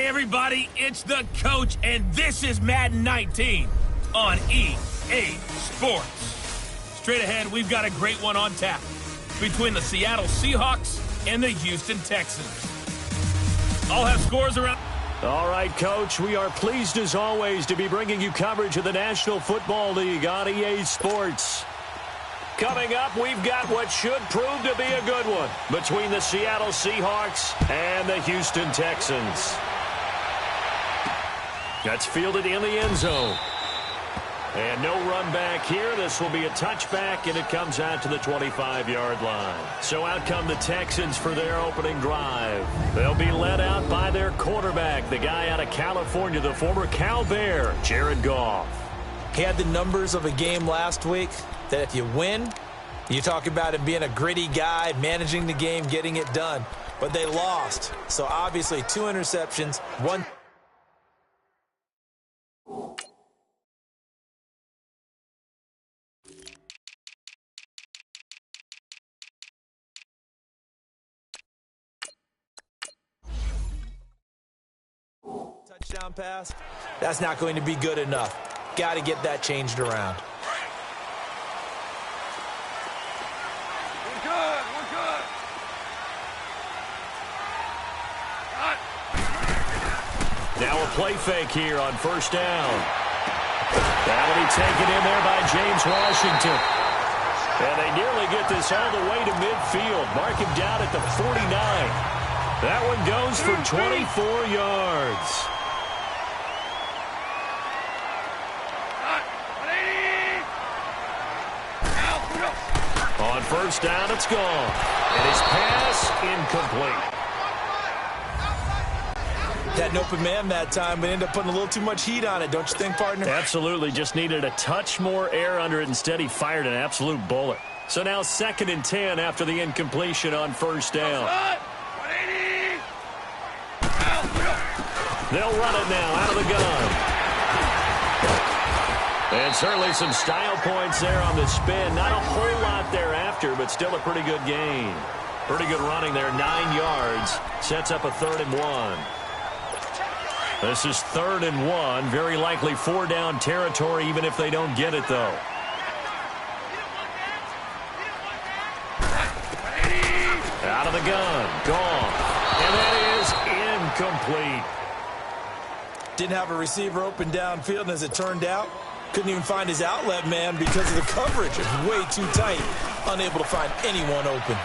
everybody, it's the coach, and this is Madden 19 on EA Sports. Straight ahead, we've got a great one on tap between the Seattle Seahawks and the Houston Texans. I'll have scores around. All right, Coach, we are pleased as always to be bringing you coverage of the National Football League on EA Sports. Coming up, we've got what should prove to be a good one between the Seattle Seahawks and the Houston Texans. That's fielded in the end zone. And no run back here. This will be a touchback, and it comes out to the 25-yard line. So out come the Texans for their opening drive. They'll be led out by their quarterback, the guy out of California, the former Cal Bear, Jared Goff. He had the numbers of a game last week that if you win, you talk about him being a gritty guy, managing the game, getting it done. But they lost. So obviously 2 interceptions, 1. Touchdown pass. That's not going to be good enough. Got to get that changed around. We're good. We're good. Now a play fake here on first down. That'll be taken in there by James Washington. And they nearly get this all the way to midfield. Mark him down at the 49. That one goes for 24 yards. On first down, it's gone. And his pass incomplete. Had an open man that time, but ended up putting a little too much heat on it, don't you think, partner? Absolutely. Just needed a touch more air under it. Instead, he fired an absolute bullet. So now 2nd and 10 after the incompletion on first down. They'll run it now out of the gun. And certainly some style points there on the spin. Not a whole lot thereafter, but still a pretty good gain. Pretty good running there, 9 yards. Sets up a 3rd and 1. This is 3rd and 1. Very likely 4-down territory, even if they don't get it, though. Out of the gun. Gone. And that is incomplete. Didn't have a receiver open downfield, and as it turned out, couldn't even find his outlet man because of the coverage. It was way too tight. Unable to find anyone open.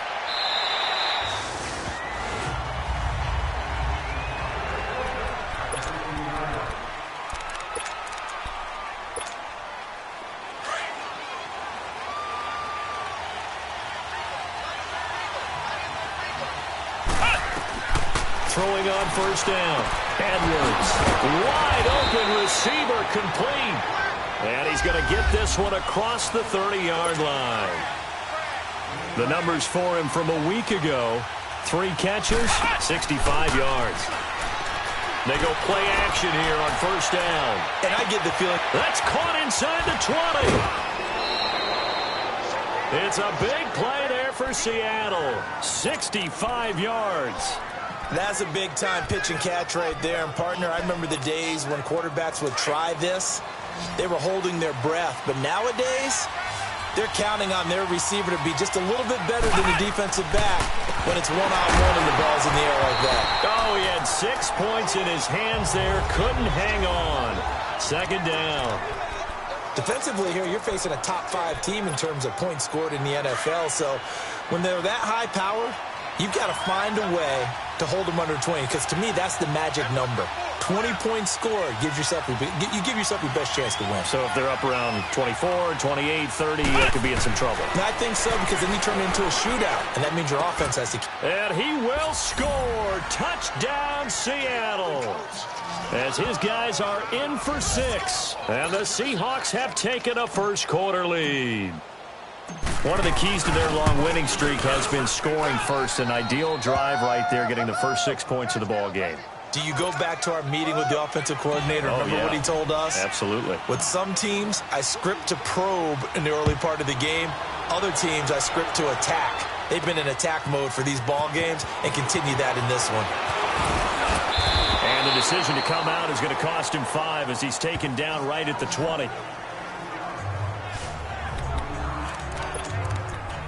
Throwing on first down. Edwards. Wide open receiver complete. And he's going to get this one across the 30-yard line. The numbers for him from a week ago. 3 catches, 65 yards. They go play action here on first down. And I get the feeling that's caught inside the 20. It's a big play there for Seattle. 65 yards. That's a big-time pitch and catch right there. And, partner, I remember the days when quarterbacks would try this. They were holding their breath. But nowadays, they're counting on their receiver to be just a little bit better than the defensive back when it's one-on-one and the ball's in the air like that. Oh, he had 6 points in his hands there. Couldn't hang on. 2nd down. Defensively here, you're facing a top-5 team in terms of points scored in the NFL. So when they're that high power, you've got to find a way to hold them under 20, because to me, that's the magic number. 20 points scored gives yourself you give yourself your best chance to win. So if they're up around 24, 28, 30, they could be in some trouble. And I think so, because then you turn it into a shootout, and that means your offense has to. And he will score. Touchdown, Seattle. As his guys are in for 6. And the Seahawks have taken a first-quarter lead. One of the keys to their long winning streak has been scoring first. An ideal drive right there, getting the first 6 points of the ball game. Do you go back to our meeting with the offensive coordinator? Remember what he told us? Absolutely. With some teams, I script to probe in the early part of the game. Other teams, I script to attack. They've been in attack mode for these ball games and continue that in this one. And the decision to come out is going to cost him 5 as he's taken down right at the 20.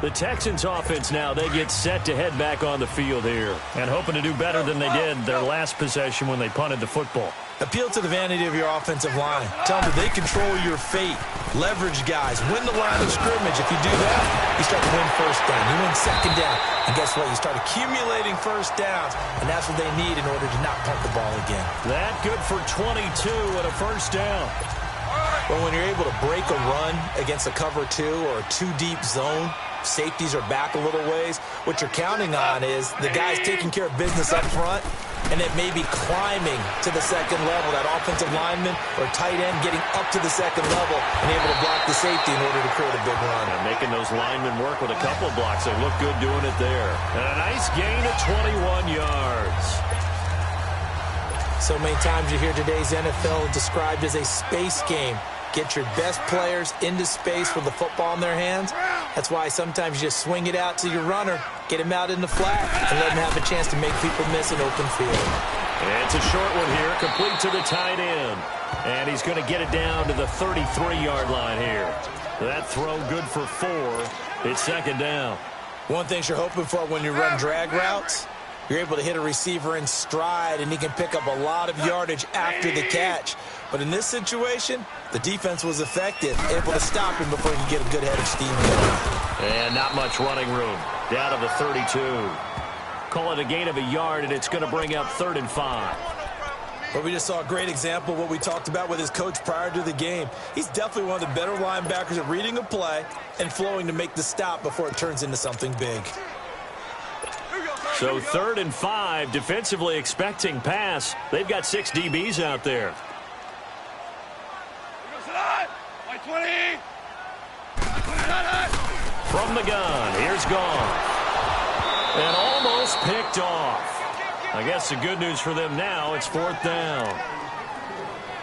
The Texans offense now, they get set to head back on the field here and hoping to do better than they did their last possession when they punted the football. Appeal to the vanity of your offensive line. Tell them that they control your fate. Leverage guys. Win the line of scrimmage. If you do that, you start to win first down. You win second down. And guess what? You start accumulating first downs. And that's what they need in order to not punt the ball again. That good for 22 and a first down. But when you're able to break a run against a cover 2 or a 2-deep zone, safeties are back a little ways. What you're counting on is the guys taking care of business up front, and it may be climbing to the second level, that offensive lineman or tight end getting up to the second level and able to block the safety in order to create a big run. And making those linemen work with a couple of blocks. They look good doing it there. And a nice gain of 21 yards. So many times you hear today's NFL described as a space game. Get your best players into space with the football in their hands. That's why sometimes you just swing it out to your runner, get him out in the flat, and let him have a chance to make people miss an open field. It's a short one here, complete to the tight end. And he's going to get it down to the 33-yard line here. That throw good for 4. It's second down. One thing you're hoping for when you run drag routes, you're able to hit a receiver in stride, and he can pick up a lot of yardage after the catch. But in this situation, the defense was effective, able to stop him before he could get a good head of steam going. And not much running room. Down to the 32. Call it a gain of a yard, and it's going to bring up 3rd and 5. But we just saw a great example of what we talked about with his coach prior to the game. He's definitely one of the better linebackers at reading a play and flowing to make the stop before it turns into something big. So 3rd and 5, defensively expecting pass. They've got 6 DBs out there. From the gun, here's Goff. And almost picked off. I guess the good news for them now, it's 4th down.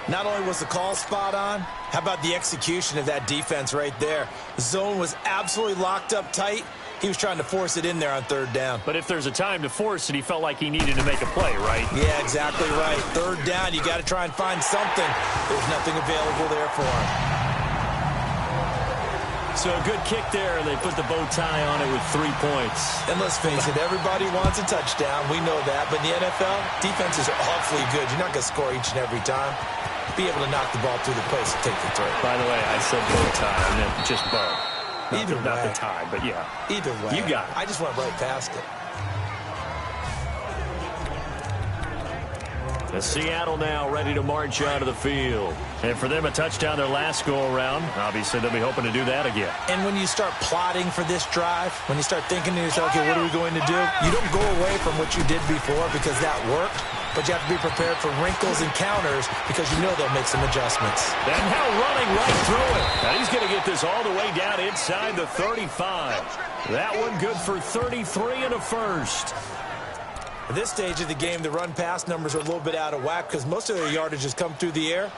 Not only was the call spot on, how about the execution of that defense right there? The zone was absolutely locked up tight. He was trying to force it in there on 3rd down. But if there's a time to force it, he felt like he needed to make a play, right? Yeah, exactly right. 3rd down, you got to try and find something. There's nothing available there for him. So a good kick there, and they put the bow tie on it with 3 points. And let's face it, everybody wants a touchdown. We know that. But in the NFL, defenses are awfully good. You're not going to score each and every time. Be able to knock the ball through the place and take the throw. By the way, I said bow tie. I meant just bow. Not the tie, but yeah. Either way. You got it. I just went right past it. The Seattle now ready to march out of the field. And for them, a touchdown their last go-around. Obviously, they'll be hoping to do that again. And when you start plotting for this drive, when you start thinking to yourself, okay, what are we going to do? You don't go away from what you did before because that worked. But you have to be prepared for wrinkles and counters because you know they'll make some adjustments. And now running right through it. And he's going to get this all the way down inside the 35. That one good for 33 and a first. At this stage of the game, the run-pass numbers are a little bit out of whack because most of their yardage has come through the air.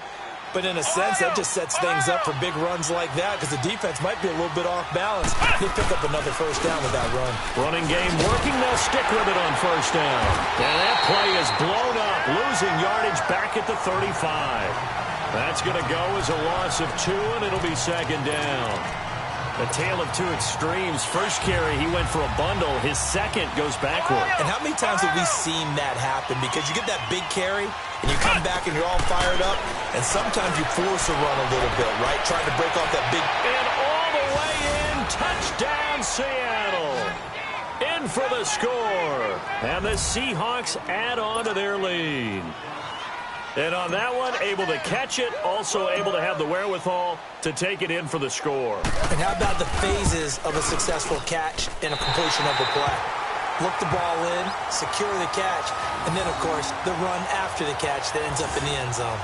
But in a sense, that just sets things up for big runs like that because the defense might be a little bit off balance. They pick up another first down with that run. Running game working. They'll stick with it on first down. And that play is blown up, losing yardage back at the 35. That's going to go as a loss of 2, and it'll be second down. A tale of 2 extremes. First carry, he went for a bundle. His second goes backward. And how many times have we seen that happen? Because you get that big carry, and you come back and you're all fired up, and sometimes you force a run a little bit, right? Trying to break off that big... And all the way in, touchdown Seattle. In for the score. And the Seahawks add on to their lead. And on that one, able to catch it, also able to have the wherewithal to take it in for the score. And how about the phases of a successful catch and a completion of the play? Look the ball in, secure the catch, and then, of course, the run after the catch that ends up in the end zone.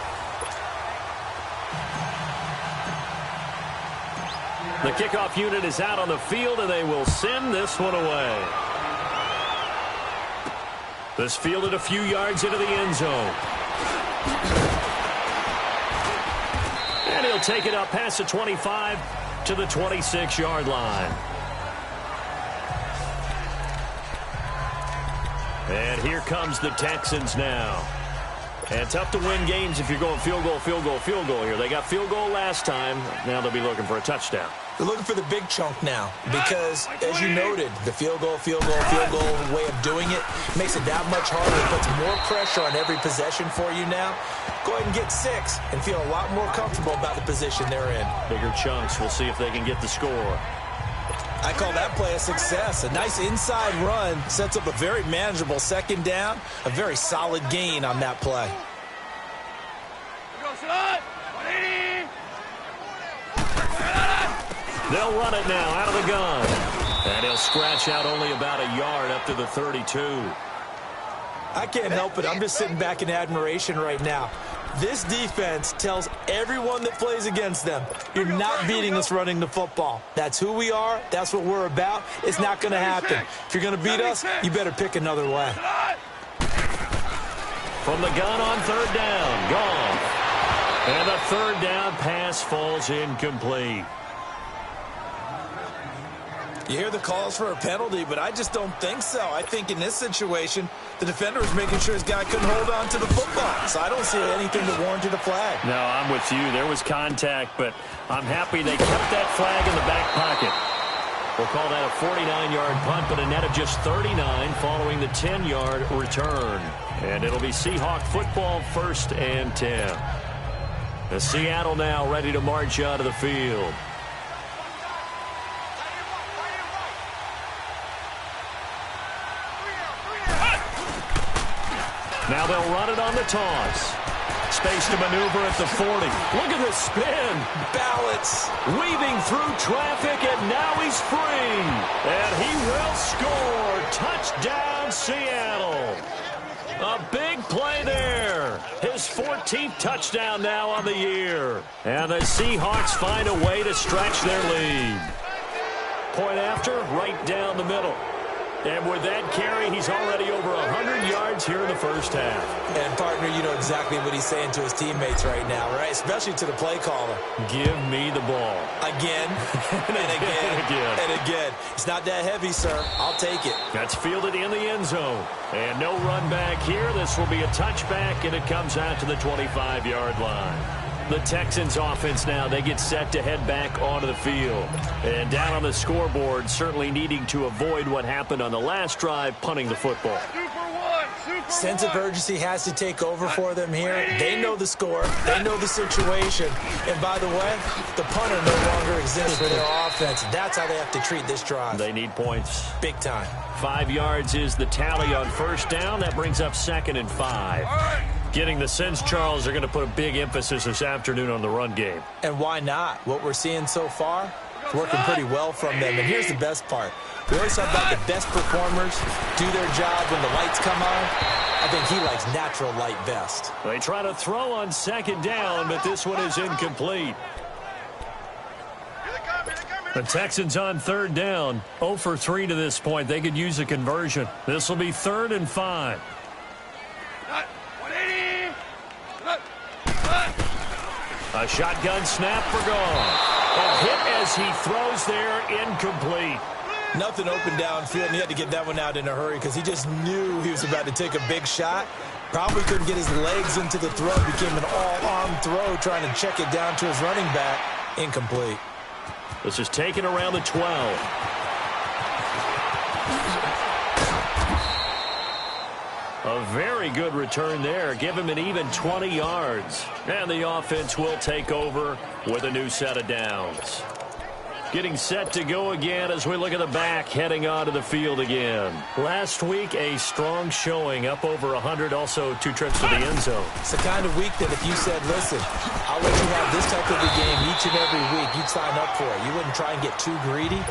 The kickoff unit is out on the field, and they will send this one away. This fielded a few yards into the end zone. And he'll take it up past the 25 to the 26-yard line. And here comes the Texans now. And tough to win games if you're going field goal, field goal, field goal here. They got field goal last time. Now they'll be looking for a touchdown. They're looking for the big chunk now because, as you noted, the field goal, field goal, field goal way of doing it makes it that much harder. It puts more pressure on every possession for you now. Go ahead and get 6 and feel a lot more comfortable about the position they're in. Bigger chunks. We'll see if they can get the score. I call that play a success. A nice inside run sets up a very manageable second down. A very solid gain on that play. They'll run it now out of the gun. And he'll scratch out only about a yard up to the 32. I can't help it. I'm just sitting back in admiration right now. This defense tells everyone that plays against them, you're not beating us running the football. That's who we are. That's what we're about. It's not going to happen. If you're going to beat us, you better pick another way. From the gun on third down, gone. And the third down pass falls incomplete. You hear the calls for a penalty, but I just don't think so. I think in this situation, the defender was making sure his guy couldn't hold on to the football. So I don't see anything that warranted a flag. No, I'm with you. There was contact, but I'm happy they kept that flag in the back pocket. We'll call that a 49-yard punt, but a net of just 39 following the 10-yard return. And it'll be Seahawk football, 1st and 10. The Seattle now ready to march out of the field. Now they'll run it on the toss. Space to maneuver at the 40. Look at this spin. Balance. Weaving through traffic, and now he's free. And he will score. Touchdown, Seattle. A big play there. His 14th touchdown now on the year. And the Seahawks find a way to stretch their lead. Point after, right down the middle. And with that carry, he's already over 100 yards here in the first half. And, partner, you know exactly what he's saying to his teammates right now, right? Especially to the play caller. Give me the ball. Again, and again, and again. It's not that heavy, sir. I'll take it. That's fielded in the end zone. And no run back here. This will be a touchback, and it comes out to the 25-yard line. The Texans offense now, they get set to head back onto the field. And down on the scoreboard, certainly needing to avoid what happened on the last drive, punting the football. Sense of urgency has to take over for them here. They know the score. They know the situation. And by the way, the punter no longer exists for their offense. That's how they have to treat this drive. They need points. Big time. 5 yards is the tally on first down. That brings up 2nd and 5. Getting the sense, Charles, they're going to put a big emphasis this afternoon on the run game. And why not? What we're seeing so far is working pretty well from them. And here's the best part. We always talk about the best performers do their job when the lights come on. I think he likes natural light best. They try to throw on 2nd down, but this one is incomplete. The Texans on 3rd down, 0 for 3 to this point. They could use a conversion. This will be 3rd and 5. A shotgun snap for gone. A hit as he throws there, incomplete. Nothing open downfield, and he had to get that one out in a hurry because he just knew he was about to take a big shot. Probably couldn't get his legs into the throw. Became an all-arm throw trying to check it down to his running back. Incomplete. This is taken around the 12. A very good return there. Give him an even 20 yards. And the offense will take over with a new set of downs. Getting set to go again as we look at the back, heading onto the field again. Last week, a strong showing, up over 100, also 2 trips to the end zone. It's the kind of week that if you said, listen, I'll let you have this type of a game each and every week, you'd sign up for it. You wouldn't try and get too greedy.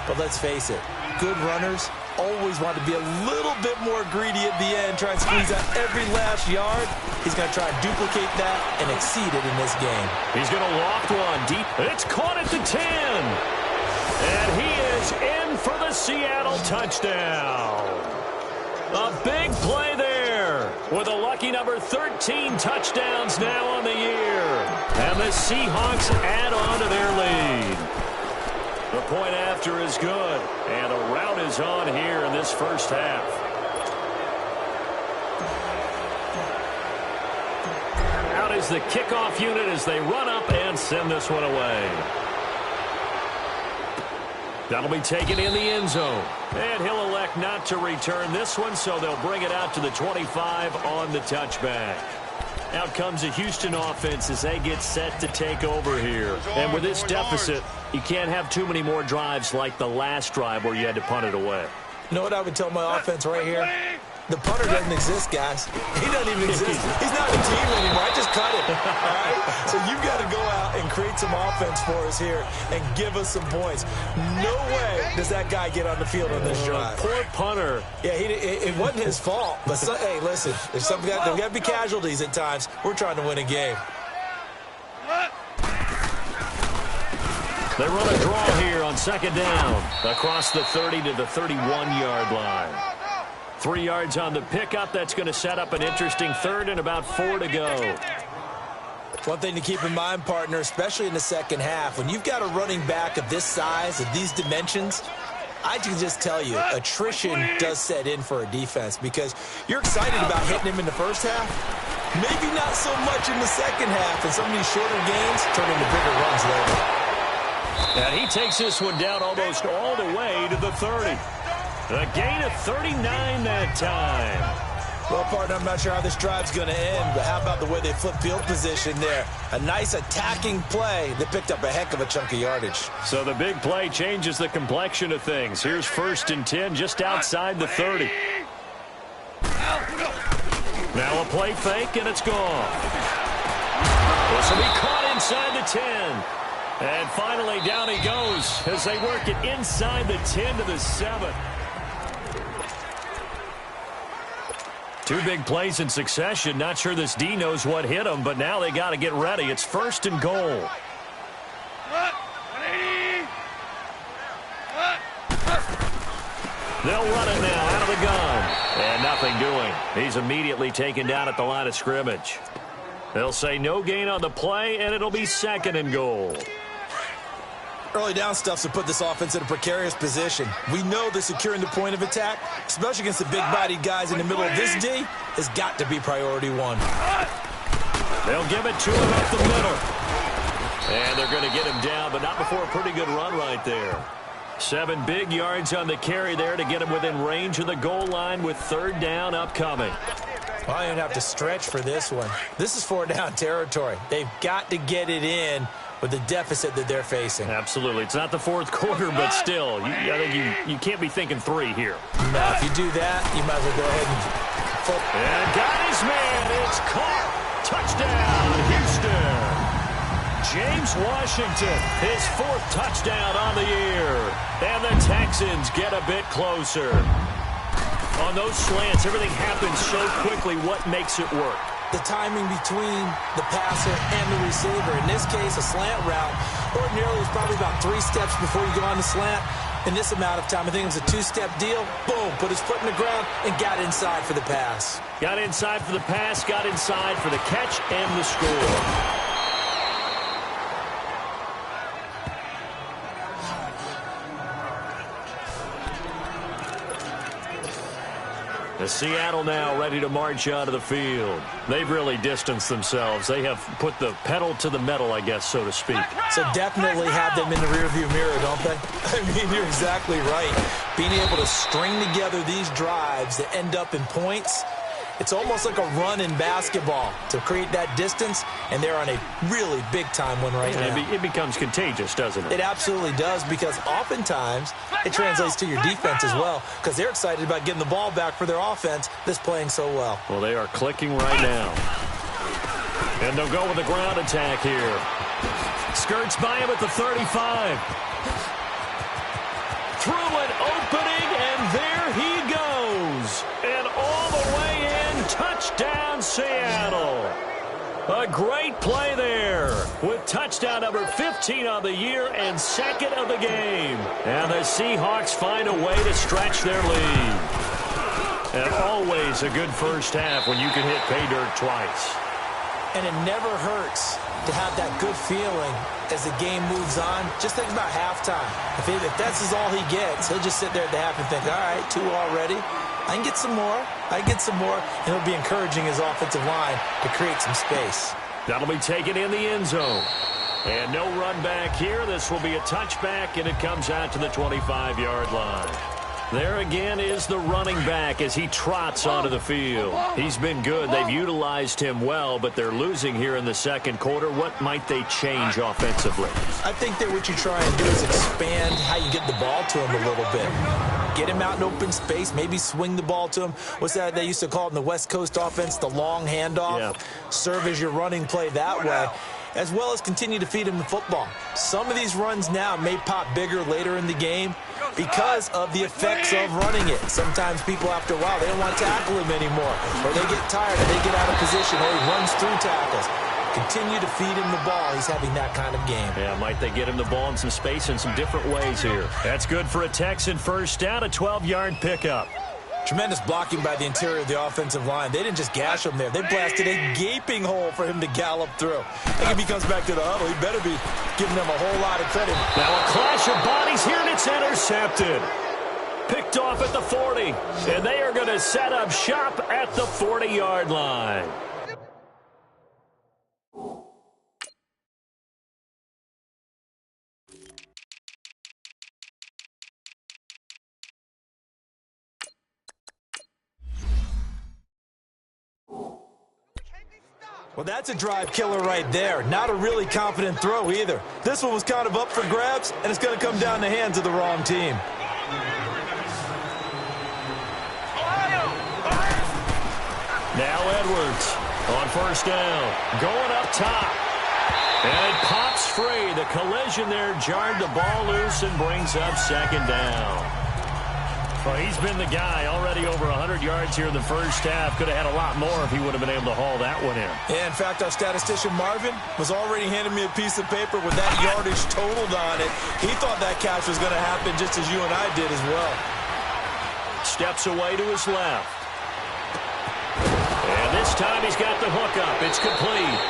But let's face it, good runners always want to be a little bit more greedy at the end, try and squeeze out every last yard. He's going to try and duplicate that and exceed it in this game. He's going to loft one deep. It's caught at the 10. And he is in for the Seattle touchdown. A big play there with a lucky number 13 touchdowns now on the year. And the Seahawks add on to their lead. The point after is good, and a rout is on here in this first half. is the kickoff unit as they run up and send this one away. That'll be taken in the end zone. And he'll elect not to return this one, so they'll bring it out to the 25 on the touchback. Out comes the Houston offense as they get set to take over here. And with this deficit, you can't have too many more drives like the last drive where you had to punt it away. You know what I would tell my offense right here? The punter doesn't exist, guys. He doesn't even exist. He's not a team anymore. I just cut him. All right? So you've got to go out and create some offense for us here and give us some points. No way does that guy get on the field on this drive. Poor punter. Yeah, it wasn't his fault. But, hey, listen, there's got to be casualties at times. We're trying to win a game. They run a draw here on second down across the 30 to the 31-yard line. 3 yards on the pickup. That's going to set up an interesting third and about 4 to go. One thing to keep in mind, partner, especially in the second half, when you've got a running back of this size, of these dimensions, I can just tell you, attrition does set in for a defense because you're excited about hitting him in the first half. Maybe not so much in the second half, and some of these shorter gains turn into bigger runs later. And he takes this one down almost all the way to the 30. A gain of 39 that time. Well, partner, I'm not sure how this drive's going to end, but how about the way they flip field position there? A nice attacking play that picked up a heck of a chunk of yardage. So the big play changes the complexion of things. Here's 1st and 10 just outside the 30. Now a play fake, and it's gone. This will be caught inside the 10. And finally, down he goes as they work it inside the 10 to the 7. 2 big plays in succession. Not sure this D knows what hit him, but now they got to get ready. It's 1st and goal. They'll run it now out of the gun. And nothing doing. He's immediately taken down at the line of scrimmage. They'll say no gain on the play, and it'll be 2nd and goal. Early down stuffs will put this offense in a precarious position. We know that securing the point of attack, especially against the big-bodied guys in the middle of this D, has got to be priority 1. They'll give it to him up the middle. And they're going to get him down, but not before a pretty good run right there. 7 big yards on the carry there to get him within range of the goal line with 3rd down upcoming. Well, I didn't have to stretch for this one. This is 4-down territory. They've got to get it in with the deficit that they're facing. Absolutely. It's not the 4th quarter, but still, I think you can't be thinking 3 here. No, if you do that, you might as well go ahead and got his man. It's caught. Touchdown, Houston. James Washington, his 4th touchdown on the year. And the Texans get a bit closer. On those slants, everything happens so quickly. What makes it work? The timing between the passer and the receiver. In this case, a slant route. Ordinarily, it's probably about 3 steps before you go on the slant. In this amount of time, I think it was a 2-step deal. Boom, put his foot in the ground and got inside for the pass. Got inside for the pass, got inside for the catch and the score. The Seattle now ready to march out of the field. They've really distanced themselves. They have put the pedal to the metal, I guess, so to speak. So definitely have them in the rearview mirror, don't they? I mean, you're exactly right. Being able to string together these drives that end up in points, it's almost like a run in basketball to create that distance, and they're on a really big-time one right now. It becomes contagious, doesn't it? It absolutely does, because oftentimes it translates to your defense as well, because they're excited about getting the ball back for their offense that's playing so well. Well, they are clicking right now. And they'll go with a ground attack here. Skirts by him at the 35. Through an opening, and there he goes. And all the way in, touchdown Seattle. A great play there with touchdown number 15 on the year and 2nd of the game. And the Seahawks find a way to stretch their lead. And always a good first half when you can hit pay dirt twice. And it never hurts to have that good feeling as the game moves on. Just think about halftime. If that's all he gets, he'll just sit there at the half and think, all right, 2 already. I can get some more. And it'll be encouraging his offensive line to create some space. That'll be taken in the end zone. And no run back here. This will be a touchback, and it comes out to the 25-yard line. There again is the running back as he trots onto the field. He's been good. They've utilized him well, but they're losing here in the second quarter. What might they change offensively? I think that what you try and do is expand how you get the ball to him a little bit. Get him out in open space, maybe swing the ball to him. What's that they used to call it in the West Coast offense, the long handoff? Yeah. Serve as your running play that way, as well as continue to feed him the football. Some of these runs now may pop bigger later in the game because of the effects of running it. Sometimes people, after a while, they don't want to tackle him anymore, or they get tired, or they get out of position, or he runs through tackles. Continue to feed him the ball. He's having that kind of game. Yeah, might they get him the ball in some space in some different ways here. That's good for a Texan first down, a 12-yard pickup. Tremendous blocking by the interior of the offensive line. They didn't just gash him there. They blasted a gaping hole for him to gallop through. I think if he comes back to the huddle, he better be giving them a whole lot of credit. Now a clash of bodies here, and it's intercepted. Picked off at the 40, and they are going to set up shop at the 40-yard line. Well, that's a drive killer right there. Not a really confident throw either. This one was kind of up for grabs, and it's going to come down in the hands of the wrong team. Now Edwards on first down. Going up top. And it pops free. The collision there jarred the ball loose and brings up second down. Well, he's been the guy already over 100 yards here in the first half. Could have had a lot more if he would have been able to haul that one in. Yeah, in fact, our statistician Marvin was already handing me a piece of paper with that yardage totaled on it. He thought that catch was going to happen just as you and I did as well. Steps away to his left. And this time he's got the hook up. It's complete.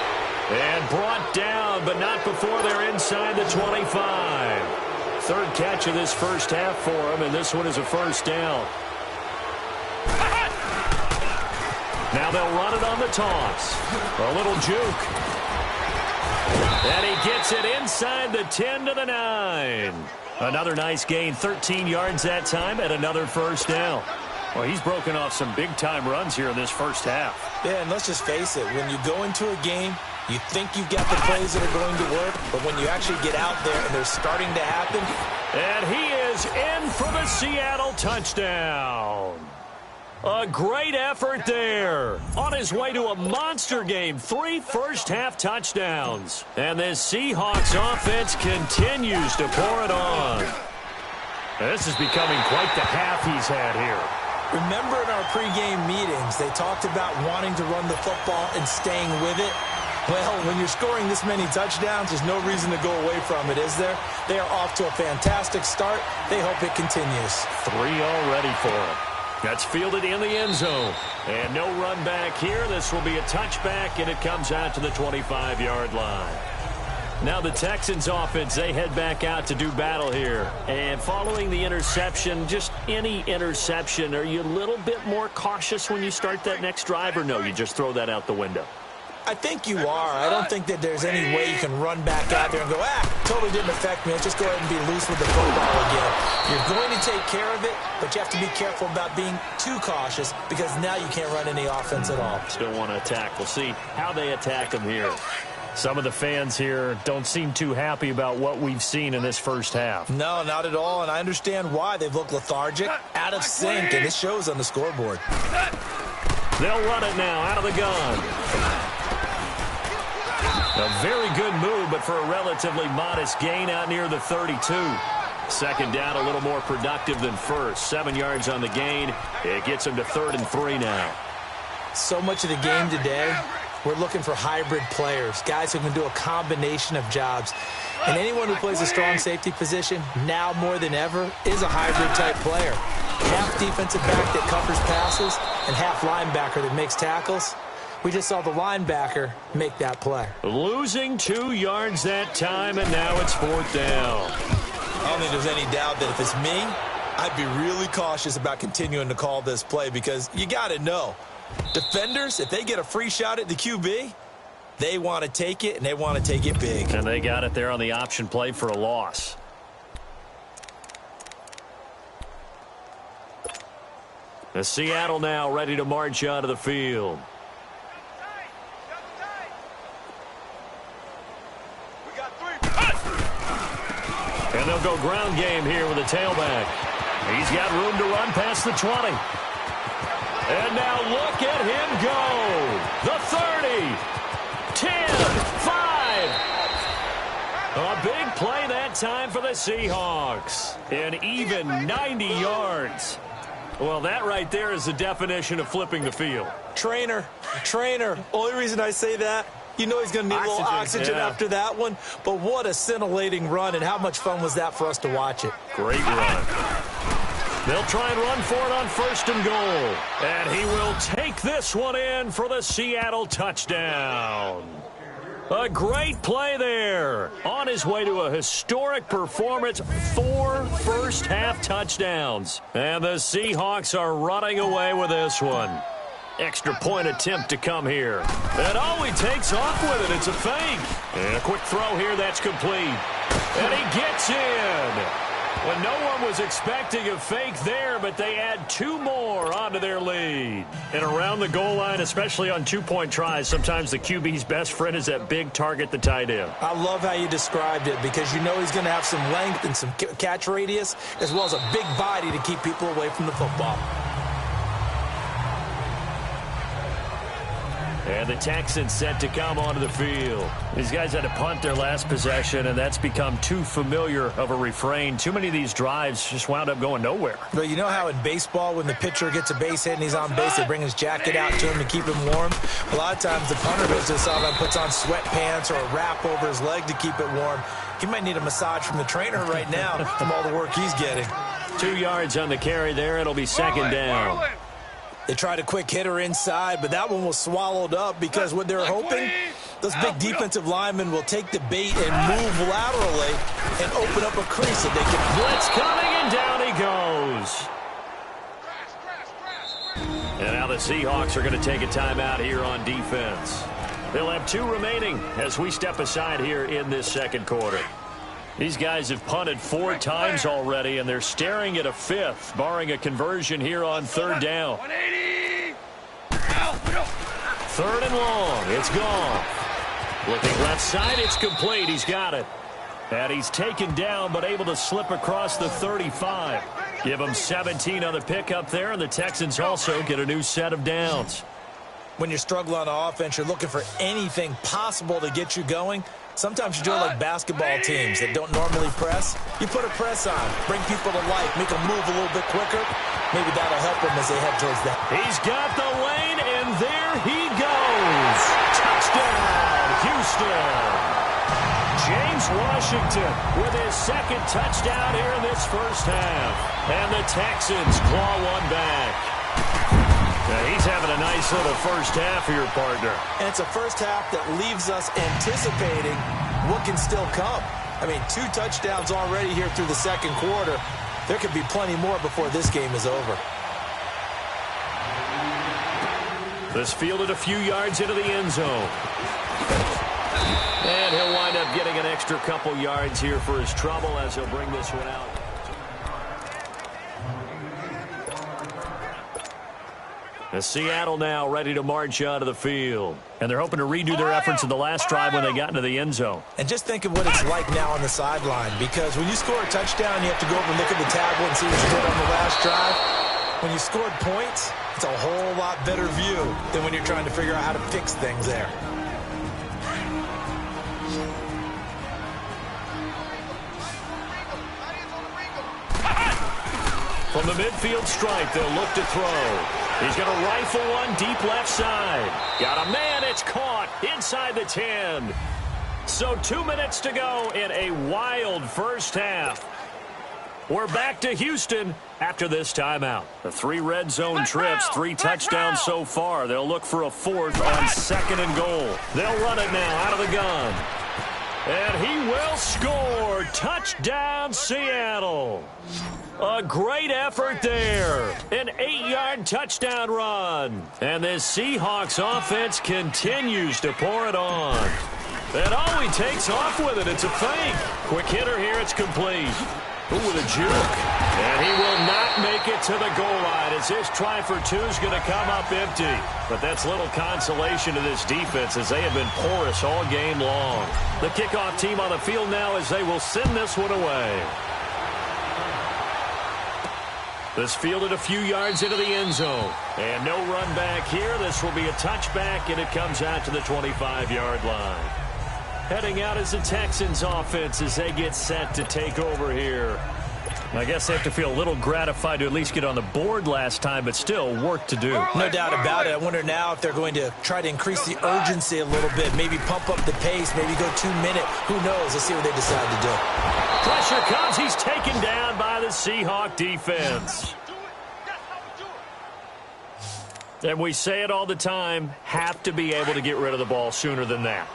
And brought down, but not before they're inside the 25. Third catch of this first half for him, and this one is a first down. Now they'll run it on the toss. A little juke. And he gets it inside the 10 to the 9. Another nice gain, 13 yards that time, and another first down. Well, he's broken off some big-time runs here in this first half. Yeah, and let's just face it. When you go into a game, you think you've got the plays that are going to work, but when you actually get out there and they're starting to happen. And he is in for the Seattle touchdown. A great effort there. On his way to a monster game, 3 first-half touchdowns. And this Seahawks offense continues to pour it on. This is becoming quite the half he's had here. Remember in our pregame meetings, they talked about wanting to run the football and staying with it. Well, when you're scoring this many touchdowns, there's no reason to go away from it, is there? They are off to a fantastic start. They hope it continues. 3 already for him. That's fielded in the end zone. And no run back here. This will be a touchback, and it comes out to the 25-yard line. Now the Texans offense, they head back out to do battle here. And following the interception, just any interception, are you a little bit more cautious when you start that next drive, or no, you just throw that out the window? I think you are. I don't think that there's any way you can run back out there and go, totally didn't affect me. Let's just go ahead and be loose with the football again. You're going to take care of it, but you have to be careful about being too cautious because now you can't run any offense at all. Still want to attack. We'll see how they attack them here. Some of the fans here don't seem too happy about what we've seen in this first half. No, not at all, and I understand why. They've looked lethargic, out of sync, and it shows on the scoreboard. They'll run it now out of the gun. A very good move, but for a relatively modest gain out near the 32. Second down, a little more productive than first. 7 yards on the gain. It gets them to 3rd and 3 now. So much of the game today, we're looking for hybrid players, guys who can do a combination of jobs. And anyone who plays a strong safety position, now more than ever, is a hybrid-type player. Half defensive back that covers passes and half linebacker that makes tackles. We just saw the linebacker make that play. Losing 2 yards that time, and now it's 4th down. I don't think there's any doubt that if it's me, I'd be really cautious about continuing to call this play because you got to know. Defenders, if they get a free shot at the QB, They want to take it, and they want to take it big. And they got it there on the option play for a loss. The Seattle now ready to march onto the field. And they'll go ground game here with a tailback. He's got room to run past the 20. And now look at him go. The 30, 10, 5. A big play that time for the Seahawks. An even 90 yards. Well, that right there is the definition of flipping the field. Trainer. Only reason I say that, you know he's going to need a little oxygen after that one. But what a scintillating run, and how much fun was that for us to watch it. Great run. They'll try and run for it on 1st and goal. And he will take this one in for the Seattle touchdown. A great play there. On his way to a historic performance, 4 first-half touchdowns. And the Seahawks are running away with this one. Extra point attempt to come here. And oh, he takes off with it. It's a fake. And a quick throw here that's complete. And he gets in. When no one was expecting a fake there, but they add 2 more onto their lead. And around the goal line, especially on 2-point tries, sometimes the QB's best friend is that big target, the tight end. I love how you described it, because you know he's going to have some length and some catch radius, as well as a big body to keep people away from the football. And the Texans set to come onto the field. These guys had to punt their last possession, and that's become too familiar of a refrain. Too many of these drives just wound up going nowhere. But you know how in baseball, when the pitcher gets a base hit and he's on base, they bring his jacket out to him to keep him warm? A lot of times the punter goes to the sideline, puts on sweatpants or a wrap over his leg to keep it warm. He might need a massage from the trainer right now from all the work he's getting. 2 yards on the carry there. It'll be 2nd down. They tried a quick hitter inside, but that one was swallowed up, because what they're hoping, those big defensive linemen will take the bait and move laterally and open up a crease that they can. Blitz coming, and down he goes. And now the Seahawks are going to take a timeout here on defense. They'll have 2 remaining as we step aside here in this 2nd quarter. These guys have punted 4 times already, and they're staring at a 5th, barring a conversion here on 3rd down. 3rd and long. It's gone. Looking left side. It's complete. He's got it. And he's taken down, but able to slip across the 35. Give him 17 on the pickup there, and the Texans also get a new set of downs. When you're struggling on offense, you're looking for anything possible to get you going. Sometimes you do it like basketball teams that don't normally press. You put a press on, bring people to life, make them move a little bit quicker. Maybe that'll help them as they head towards that. He's got the lane, and there he goes. Touchdown, Houston. James Washington with his 2nd touchdown here in this 1st half. And the Texans claw one back. Now he's having a nice little 1st half here, partner. And it's a 1st half that leaves us anticipating what can still come. I mean, 2 touchdowns already here through the 2nd quarter. There could be plenty more before this game is over. This fielded a few yards into the end zone. And he'll wind up getting an extra couple yards here for his trouble as he'll bring this one out. The Seattle now ready to march onto the field. And they're hoping to redo their efforts in the last drive when they got into the end zone. And just think of what it's like now on the sideline, because when you score a touchdown, you have to go over and look at the tablet and see what you did on the last drive. When you scored points, it's a whole lot better view than when you're trying to figure out how to fix things there. From the midfield stripe, they'll look to throw. He's going to rifle one deep left side. Got a man. It's caught inside the 10. So 2 minutes to go in a wild 1st half. We're back to Houston after this timeout. The 3 red zone trips, 3 touchdowns so far. They'll look for a 4th on 2nd and goal. They'll run it now out of the gun. And he will score. Touchdown, Seattle. A great effort there. An 8-yard touchdown run. And this Seahawks offense continues to pour it on. And all he takes off with it, it's a fake. Quick hitter here, it's complete. Ooh, with a juke. And he will not make it to the goal line as this try for two is going to come up empty. But that's little consolation to this defense as they have been porous all game long. The kickoff team on the field now as they will send this one away. This fielded a few yards into the end zone. And no run back here. This will be a touchback, and it comes out to the 25-yard line. Heading out is the Texans offense as they get set to take over here. I guess they have to feel a little gratified to at least get on the board last time, but still work to do. No doubt about it. I wonder now if they're going to try to increase the urgency a little bit, maybe pump up the pace, maybe go 2-minute. Who knows? Let's see what they decide to do. Pressure comes. He's taken down by the Seahawk defense. And we say it all the time, have to be able to get rid of the ball sooner than that.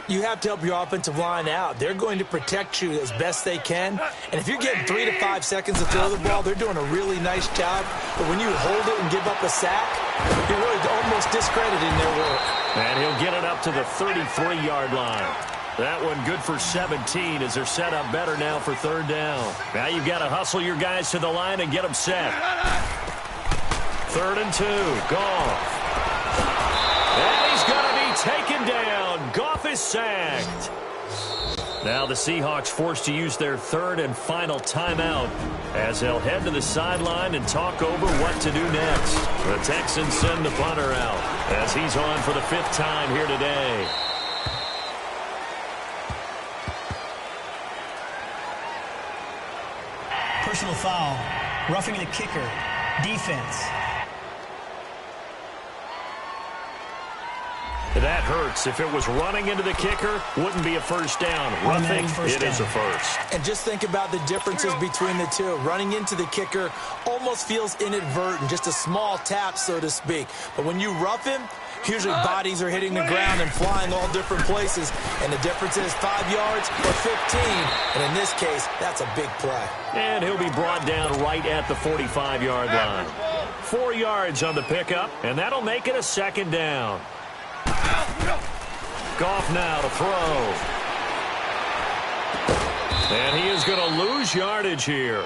You have to help your offensive line out. They're going to protect you as best they can. And if you're getting 3 to 5 seconds to throw the ball, they're doing a really nice job. But when you hold it and give up a sack, you're really almost discrediting their work. And he'll get it up to the 33-yard line. That one good for 17 as they're set up better now for third down. Now you've got to hustle your guys to the line and get them set. 3rd and 2. Goff. And he's going to be taken down. Goff is sacked. Now the Seahawks forced to use their 3rd and final timeout as they'll head to the sideline and talk over what to do next. The Texans send the punter out as he's on for the 5th time here today. Personal foul. Roughing the kicker. Defense. That hurts. If it was running into the kicker, wouldn't be a first down. Roughing, it is a first. And just think about the differences between the two. Running into the kicker almost feels inadvertent, just a small tap, so to speak. But when you rough him, usually bodies are hitting the ground and flying all different places. And the difference is 5 yards or 15. And in this case, that's a big play. And he'll be brought down right at the 45-yard line. 4 yards on the pickup, and that'll make it a 2nd down. Goff now to throw. And he is going to lose yardage here.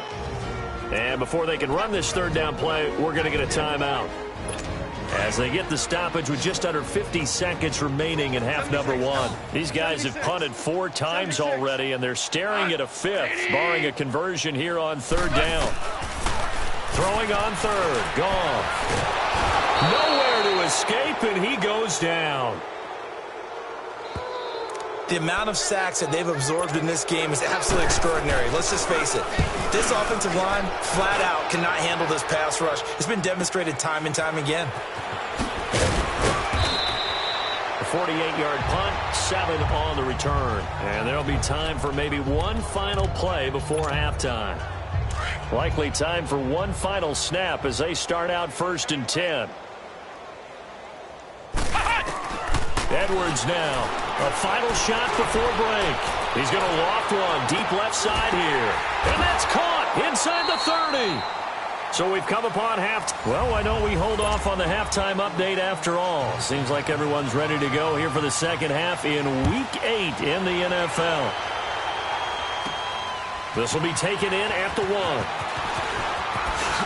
And before they can run this 3rd down play, we're going to get a timeout. As they get the stoppage with just under 50 seconds remaining in half number 1. These guys have punted 4 times already, and they're staring at a 5th, barring a conversion here on 3rd down. Throwing on 3rd. Goff. Nowhere to escape, and he goes down. The amount of sacks that they've absorbed in this game is absolutely extraordinary. Let's just face it. This offensive line, flat out, cannot handle this pass rush. It's been demonstrated time and time again. A 48-yard punt, 7 on the return. And there'll be time for maybe one final play before halftime. Likely time for one final snap as they start out 1st and 10. Edwards now. A final shot before break. He's going to loft one deep left side here. And that's caught inside the 30. So we've come upon Well, why don't we hold off on the halftime update after all? Seems like everyone's ready to go here for the second half in Week 8 in the NFL. This will be taken in at the 1.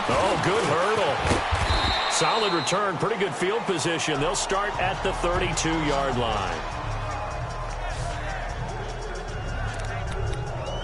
Oh, good hurdle. Solid return, pretty good field position. They'll start at the 32-yard line.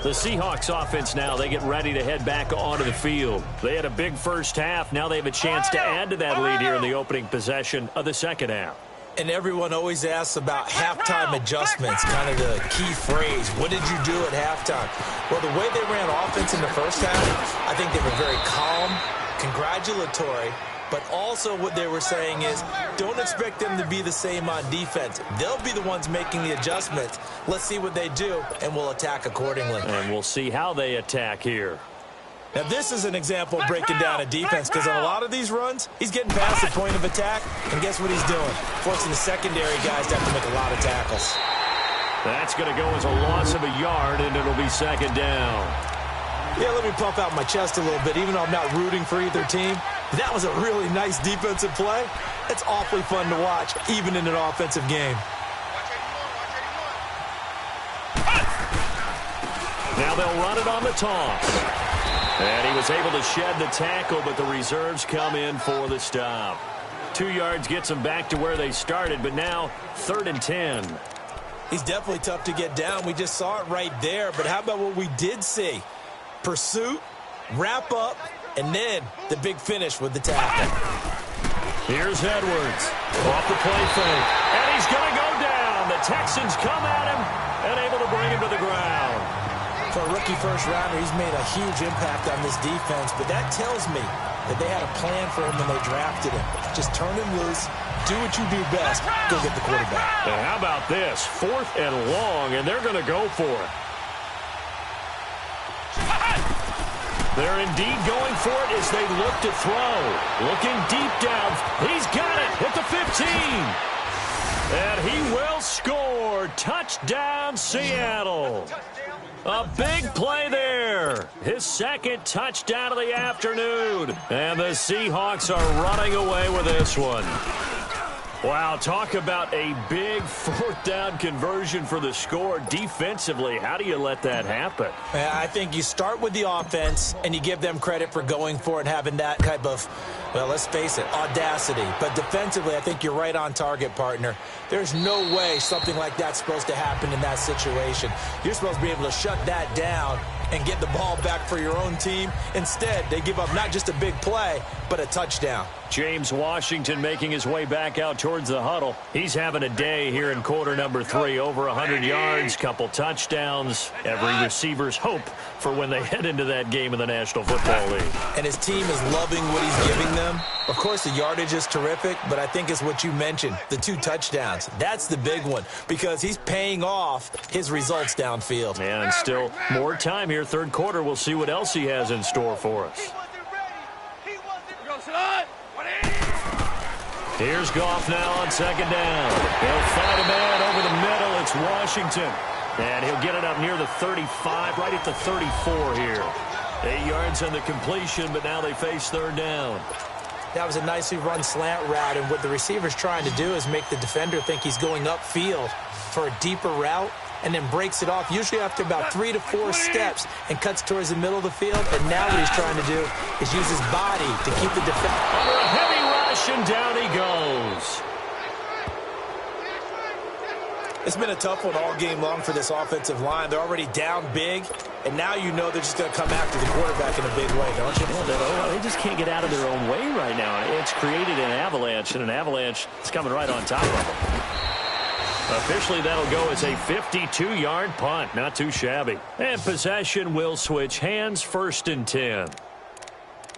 The Seahawks offense now, they get ready to head back onto the field. They had a big first half. Now they have a chance to add to that lead here in the opening possession of the second half. And everyone always asks about halftime adjustments, kind of the key phrase. What did you do at halftime? Well, the way they ran offense in the first half, I think they were very calm, congratulatory, but also what they were saying is don't expect them to be the same on defense. They'll be the ones making the adjustments. Let's see what they do, and we'll attack accordingly. And we'll see how they attack here. Now, this is an example of breaking down a defense because on a lot of these runs, he's getting past the point of attack, and guess what he's doing? Forcing the secondary guys to have to make a lot of tackles. That's going to go as a loss of a yard, and it'll be second down. Yeah, let me pump out my chest a little bit, even though I'm not rooting for either team. That was a really nice defensive play. It's awfully fun to watch, even in an offensive game. Now they'll run it on the toss. And he was able to shed the tackle, but the reserves come in for the stop. 2 yards gets them back to where they started, but now 3rd and 10. He's definitely tough to get down. We just saw it right there, but how about what we did see? Pursuit, wrap up, and then the big finish with the tackle. Here's Edwards. Off the play fake. And he's going to go down. The Texans come at him and able to bring him to the ground. For a rookie first-rounder, he's made a huge impact on this defense, but that tells me that they had a plan for him when they drafted him. Just turn him loose, do what you do best, go get the quarterback. And how about this? 4th and long, and they're going to go for it. They're indeed going for it as they look to throw. Looking deep down. He's got it at the 15. And he will score. Touchdown, Seattle. A big play there. His 2nd touchdown of the afternoon. And the Seahawks are running away with this one. Wow, talk about a big 4th down conversion for the score. Defensively, how do you let that happen? I think you start with the offense, and you give them credit for going for it, having that type of, well, let's face it, audacity. But defensively, I think you're right on target, partner. There's no way something like that's supposed to happen in that situation. You're supposed to be able to shut that down and get the ball back for your own team. Instead, they give up not just a big play, but a touchdown. James Washington making his way back out towards the huddle. He's having a day here in quarter number 3. Over 100 yards, couple touchdowns. Every receiver's hope for when they head into that game in the National Football League. And his team is loving what he's giving them. Of course, the yardage is terrific, but I think it's what you mentioned, the 2 touchdowns. That's the big one because he's paying off his results downfield. And still more time here, 3rd quarter. We'll see what else he has in store for us. Here's Goff now on 2nd down. He'll find a man over the middle. It's Washington. And he'll get it up near the 35, right at the 34 here. 8 yards on the completion, but now they face 3rd down. That was a nicely run slant route, and what the receiver's trying to do is make the defender think he's going upfield for a deeper route, and then breaks it off, usually after about 3 to 4 steps, and cuts towards the middle of the field. And now what he's trying to do is use his body to keep the defender. Under a heavy rush, and down he goes. It's been a tough one all game long for this offensive line. They're already down big, and now you know they're just going to come after the quarterback in a big way, don't you? Well, they just can't get out of their own way right now. It's created an avalanche, and an avalanche is coming right on top of them. Officially, that'll go as a 52-yard punt. Not too shabby. And possession will switch hands. 1st and 10.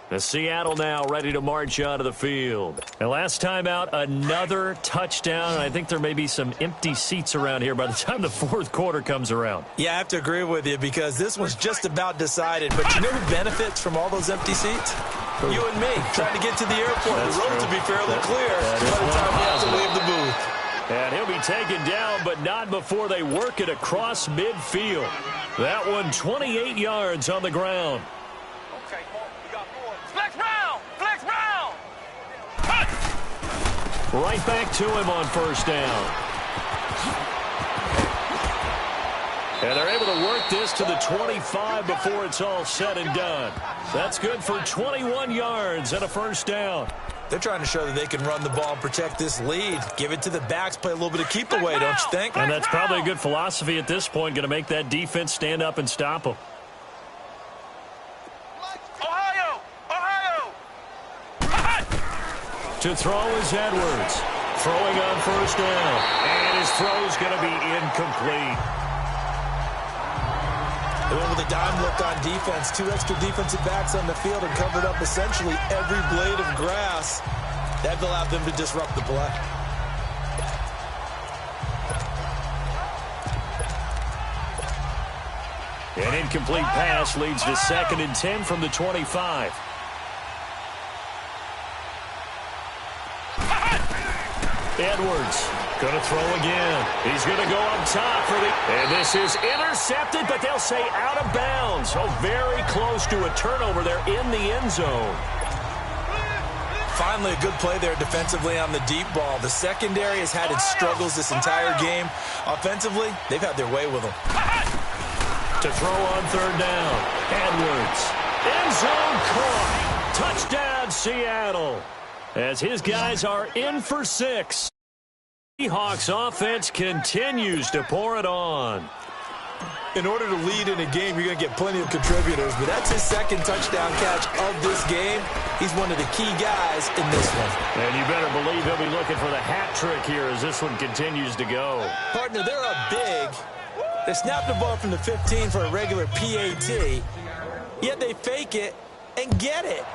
The Seattle now ready to march onto the field. And last time out, another touchdown. And I think there may be some empty seats around here by the time the 4th quarter comes around. Yeah, I have to agree with you because this was just about decided. But you know who benefits from all those empty seats? You and me, trying to get to the airport. That's the road true. to be fairly clear by the time we have to leave the booth. And he'll be taken down, but not before they work it across midfield. That one 28 yards on the ground. Okay, you got 4. Flex round! Flex round! Right back to him on 1st down. And they're able to work this to the 25 before it's all said and done. That's good for 21 yards and a 1st down. They're trying to show that they can run the ball and protect this lead. Give it to the backs, play a little bit of keep away, don't you think? And that's probably a good philosophy at this point, going to make that defense stand up and stop them. Ohio! To throw is Edwards. Throwing on 1st down. And his throw's going to be incomplete. They went with a dime look on defense. 2 extra defensive backs on the field and covered up essentially every blade of grass. That allowed them to disrupt the play. An incomplete pass leads to 2nd and 10 from the 25. Edwards going to throw again. He's going to go up top for the... And this is intercepted, but they'll say out of bounds. So very close to a turnover there in the end zone. Finally, a good play there defensively on the deep ball. The secondary has had its struggles this entire game. Offensively, they've had their way with them. To throw on third down. Edwards. End zone caught. Touchdown, Seattle. As his guys are in for 6. Seahawks offense continues to pour it on. In order to lead in a game, you're going to get plenty of contributors, but that's his second touchdown catch of this game. He's one of the key guys in this one. And you better believe he'll be looking for the hat trick here as this one continues to go. Partner, they're up big. They snap the ball from the 15 for a regular PAT, yet they fake it and get it.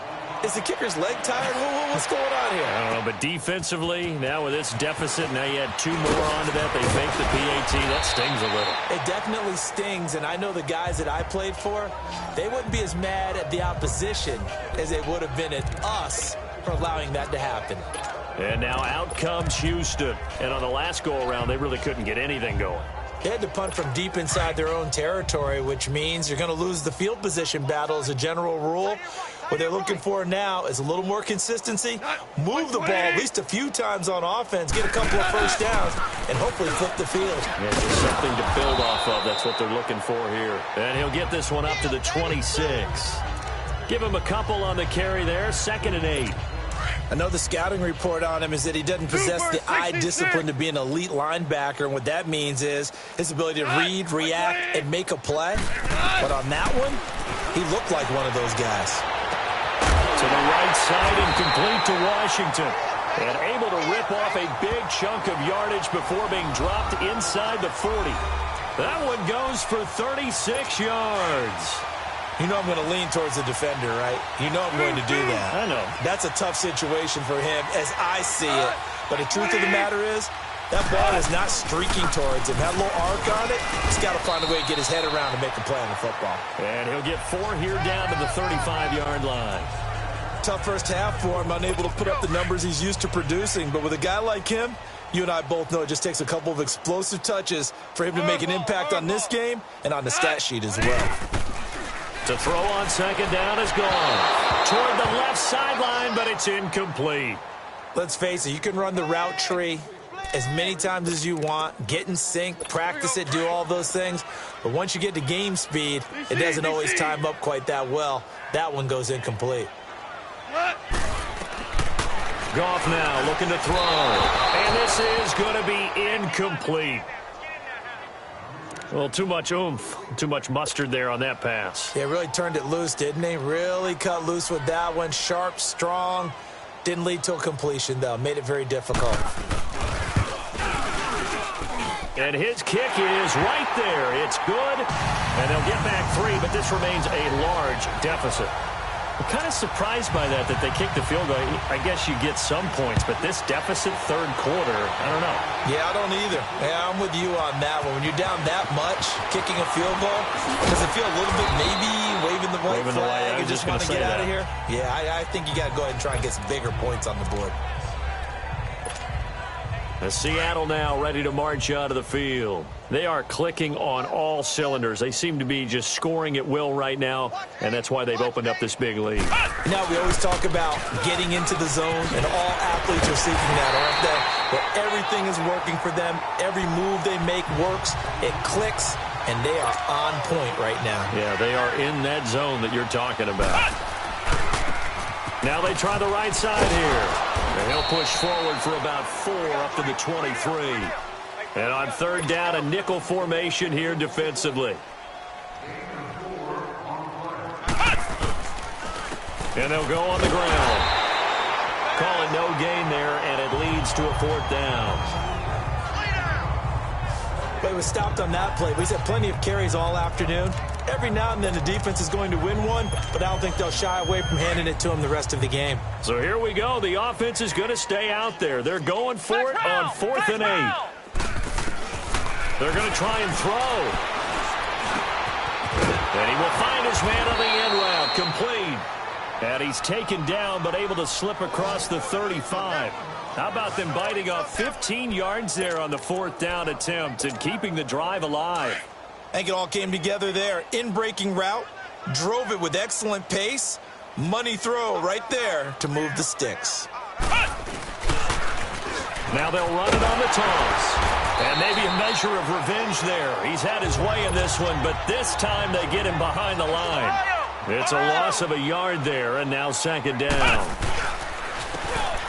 Is the kicker's leg tired? What's going on here? I don't know, but defensively, now with this deficit, now you add 2 more onto that. They fake the PAT. That stings a little. It definitely stings, and I know the guys that I played for, they wouldn't be as mad at the opposition as they would have been at us for allowing that to happen. And now out comes Houston. And on the last go-around, they really couldn't get anything going. They had to punt from deep inside their own territory, which means you're going to lose the field position battle as a general rule. What they're looking for now is a little more consistency, move the ball at least a few times on offense, get a couple of first downs, and hopefully flip the field. Yeah, just something to build off of. That's what they're looking for here. And he'll get this one up to the 26. Give him a couple on the carry there, 2nd and 8. I know the scouting report on him is that he doesn't possess the eye discipline to be an elite linebacker, and what that means is his ability to read, react, and make a play. But on that one, he looked like one of those guys. To the right side and complete to Washington. And able to rip off a big chunk of yardage before being dropped inside the 40. That one goes for 36 yards. You know I'm going to lean towards the defender, right? You know I'm going to do that. I know. That's a tough situation for him as I see it. But the truth of the matter is, that ball is not streaking towards him. That little arc on it, he's got to find a way to get his head around and make a play on the football. And he'll get 4 here down to the 35-yard line. Tough first half for him, unable to put up the numbers he's used to producing. But with a guy like him, you and I both know it just takes a couple of explosive touches for him to make an impact on this game and on the stat sheet as well. To throw on 2nd down is gone. Toward the left sideline, but it's incomplete. Let's face it, you can run the route tree as many times as you want, get in sync, practice it, do all those things. But once you get to game speed, it doesn't always time up quite that well. That one goes incomplete. Goff now looking to throw. And this is going to be incomplete. Well, too much oomph, too much mustard there on that pass. Yeah, really turned it loose, didn't he? Really cut loose with that one. Sharp, strong. Didn't lead to a completion, though. Made it very difficult. And his kick is right there. It's good. And they'll get back 3, but this remains a large deficit. I'm kind of surprised by that they kicked the field goal. I guess you get some points, but this deficit 3rd quarter, I don't know. Yeah, I don't either. Yeah, I'm with you on that one. When you're down that much, kicking a field goal, does it feel a little bit maybe waving the white flag and just want to get out of here? Yeah, I think you got to go ahead and try and get some bigger points on the board. Seattle now ready to march out of the field. They are clicking on all cylinders. They seem to be just scoring at will right now, and that's why they've opened up this big lead. Now, we always talk about getting into the zone, and all athletes are seeking that, aren't they? Where everything is working for them. Every move they make works. It clicks, and they are on point right now. Yeah, they are in that zone that you're talking about. Now they try the right side here. And he'll push forward for about 4 up to the 23. And on 3rd down, a nickel formation here defensively. And they'll go on the ground. Calling no gain there, and it leads to a 4th down. But he was stopped on that play. He's had plenty of carries all afternoon. Every now and then the defense is going to win one, but I don't think they'll shy away from handing it to him the rest of the game. So here we go. The offense is going to stay out there. They're going for it on 4th and 8. They're going to try and throw. And he will find his man on the end route. Complete. And he's taken down but able to slip across the 35. How about them biting off 15 yards there on the 4th down attempt and keeping the drive alive? I think it all came together there. In-breaking route, drove it with excellent pace. Money throw right there to move the sticks. Now they'll run it on the toss. And maybe a measure of revenge there. He's had his way in this one, but this time they get him behind the line. It's a loss of a yard there, and now 2nd down.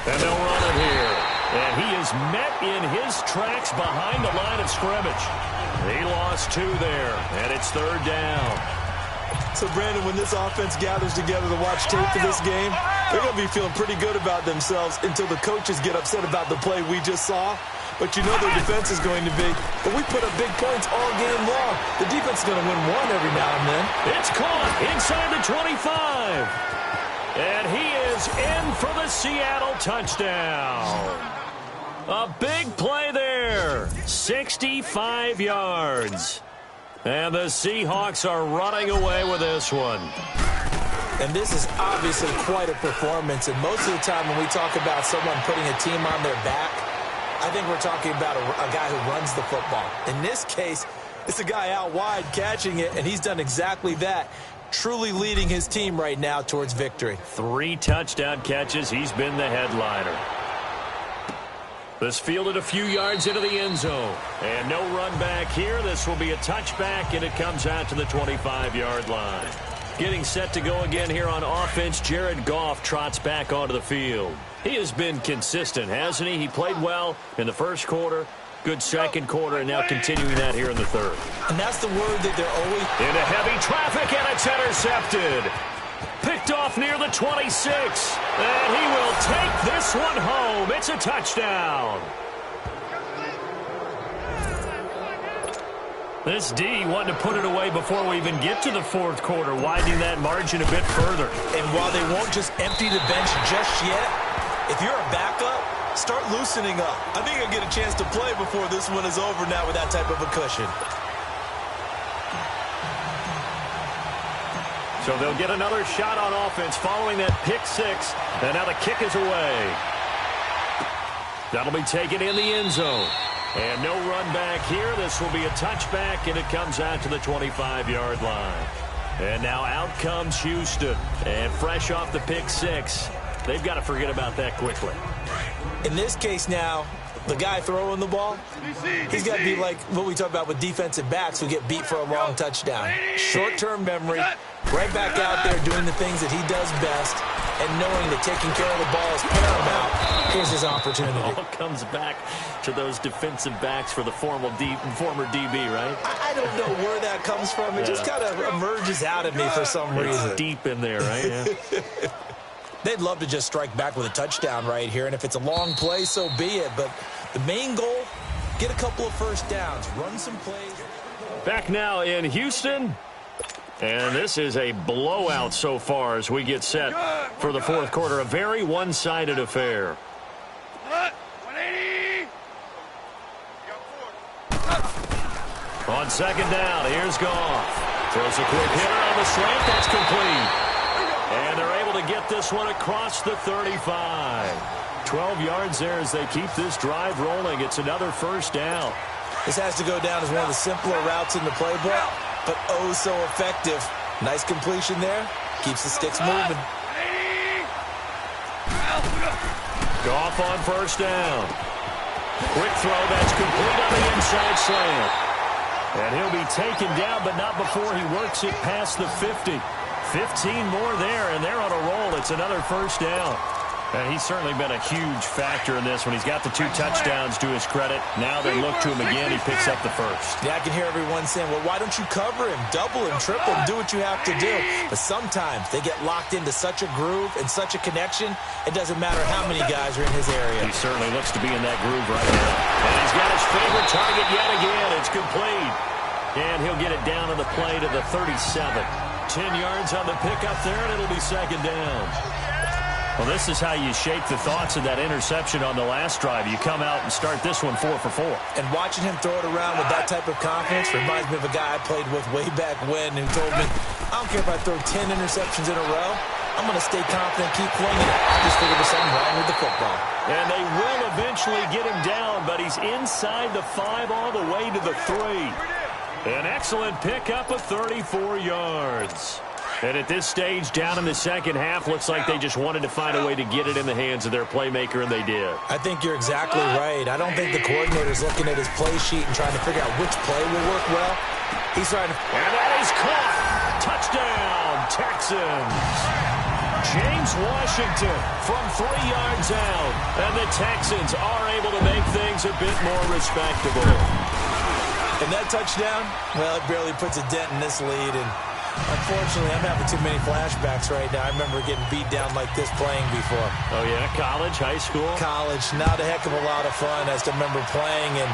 And they'll run it here. And he is met in his tracks behind the line of scrimmage. He lost 2 there, and it's 3rd down. So, Brandon, when this offense gathers together to watch tape for this game, they're going to be feeling pretty good about themselves until the coaches get upset about the play we just saw. But you know their defense is going to be. But we put up big points all game long. The defense is going to win one every now and then. It's caught inside the 25. And he is in for the Seattle touchdown. A big play there. 65 yards. And the Seahawks are running away with this one. And this is obviously quite a performance. And most of the time when we talk about someone putting a team on their back, I think we're talking about a guy who runs the football. In this case, it's a guy out wide catching it, and he's done exactly that, truly leading his team right now towards victory. 3 touchdown catches. He's been the headliner. This fielded a few yards into the end zone. And no run back here. This will be a touchback, and it comes out to the 25-yard line. Getting set to go again here on offense, Jared Goff trots back onto the field. He has been consistent, hasn't he? He played well in the first quarter, good second quarter, and now continuing that here in the 3rd. And that's the word that they're always... Into heavy traffic, and it's intercepted. Picked off near the 26, and he will take this one home. It's a touchdown. This D wanting to put it away before we even get to the 4th quarter, widening that margin a bit further. And while they won't just empty the bench just yet, if you're a backup, start loosening up. I think you'll get a chance to play before this one is over now with that type of a cushion. So they'll get another shot on offense following that pick 6. And now the kick is away. That'll be taken in the end zone. And no run back here. This will be a touchback, and it comes out to the 25-yard line. And now out comes Houston. And fresh off the pick 6, they've got to forget about that quickly. In this case now, the guy throwing the ball, he's got to be like what we talk about with defensive backs who get beat for a long touchdown. Short-term memory, right back out there doing the things that he does best, and knowing that taking care of the ball is paramount. Here's his opportunity. It all comes back to those defensive backs for the former DB, right? I don't know where that comes from. It just kind of emerges out of me for some reason. It's deep in there, right? Yeah. They'd love to just strike back with a touchdown right here, and if it's a long play, so be it. But the main goal, get a couple of first downs, run some plays. Back now in Houston. And this is a blowout so far as we get set for the 4th quarter. A very one-sided affair. 180. On 2nd down, here's Goff. Throws a quick hitter on the slant. That's complete. And they're able to get this one across the 35. 12 yards there as they keep this drive rolling. It's another first down. This has to go down as one of the simpler routes in the playbook, but oh so effective. Nice completion there. Keeps the sticks moving. Goff on first down. Quick throw that's complete on the inside slant. And he'll be taken down, but not before he works it past the 50. 15 more there, and they're on a roll. It's another first down. And he's certainly been a huge factor in this when he's got the 2 touchdowns to his credit. Now they look to him again. He picks up the first. Yeah, I can hear everyone saying, well, why don't you cover him, double him, triple him, do what you have to do. But sometimes they get locked into such a groove and such a connection, it doesn't matter how many guys are in his area. He certainly looks to be in that groove right now. And he's got his favorite target yet again. It's complete. And he'll get it down on the play to the 37. 10 yards on the pickup there, and it'll be 2nd down. Well, this is how you shake the thoughts of that interception on the last drive. You come out and start this one 4 for 4. And watching him throw it around with that type of confidence reminds me of a guy I played with way back when who told me, I don't care if I throw 10 interceptions in a row. I'm going to stay confident, keep flinging it. I just figured there's something wrong with the football. And they will eventually get him down, but he's inside the 5 all the way to the 3. An excellent pickup of 34 yards. And at this stage, down in the second half, looks like they just wanted to find a way to get it in the hands of their playmaker, and they did. I think you're exactly right. I don't think the coordinator's looking at his play sheet and trying to figure out which play will work well. He's trying to... And that is caught. Touchdown, Texans. James Washington from 3 yards out. And the Texans are able to make things a bit more respectable. And that touchdown, well, it barely puts a dent in this lead, and unfortunately, I'm having too many flashbacks right now. I remember getting beat down like this playing before. Oh, yeah? College, high school? College. Not a heck of a lot of fun. I just remember playing and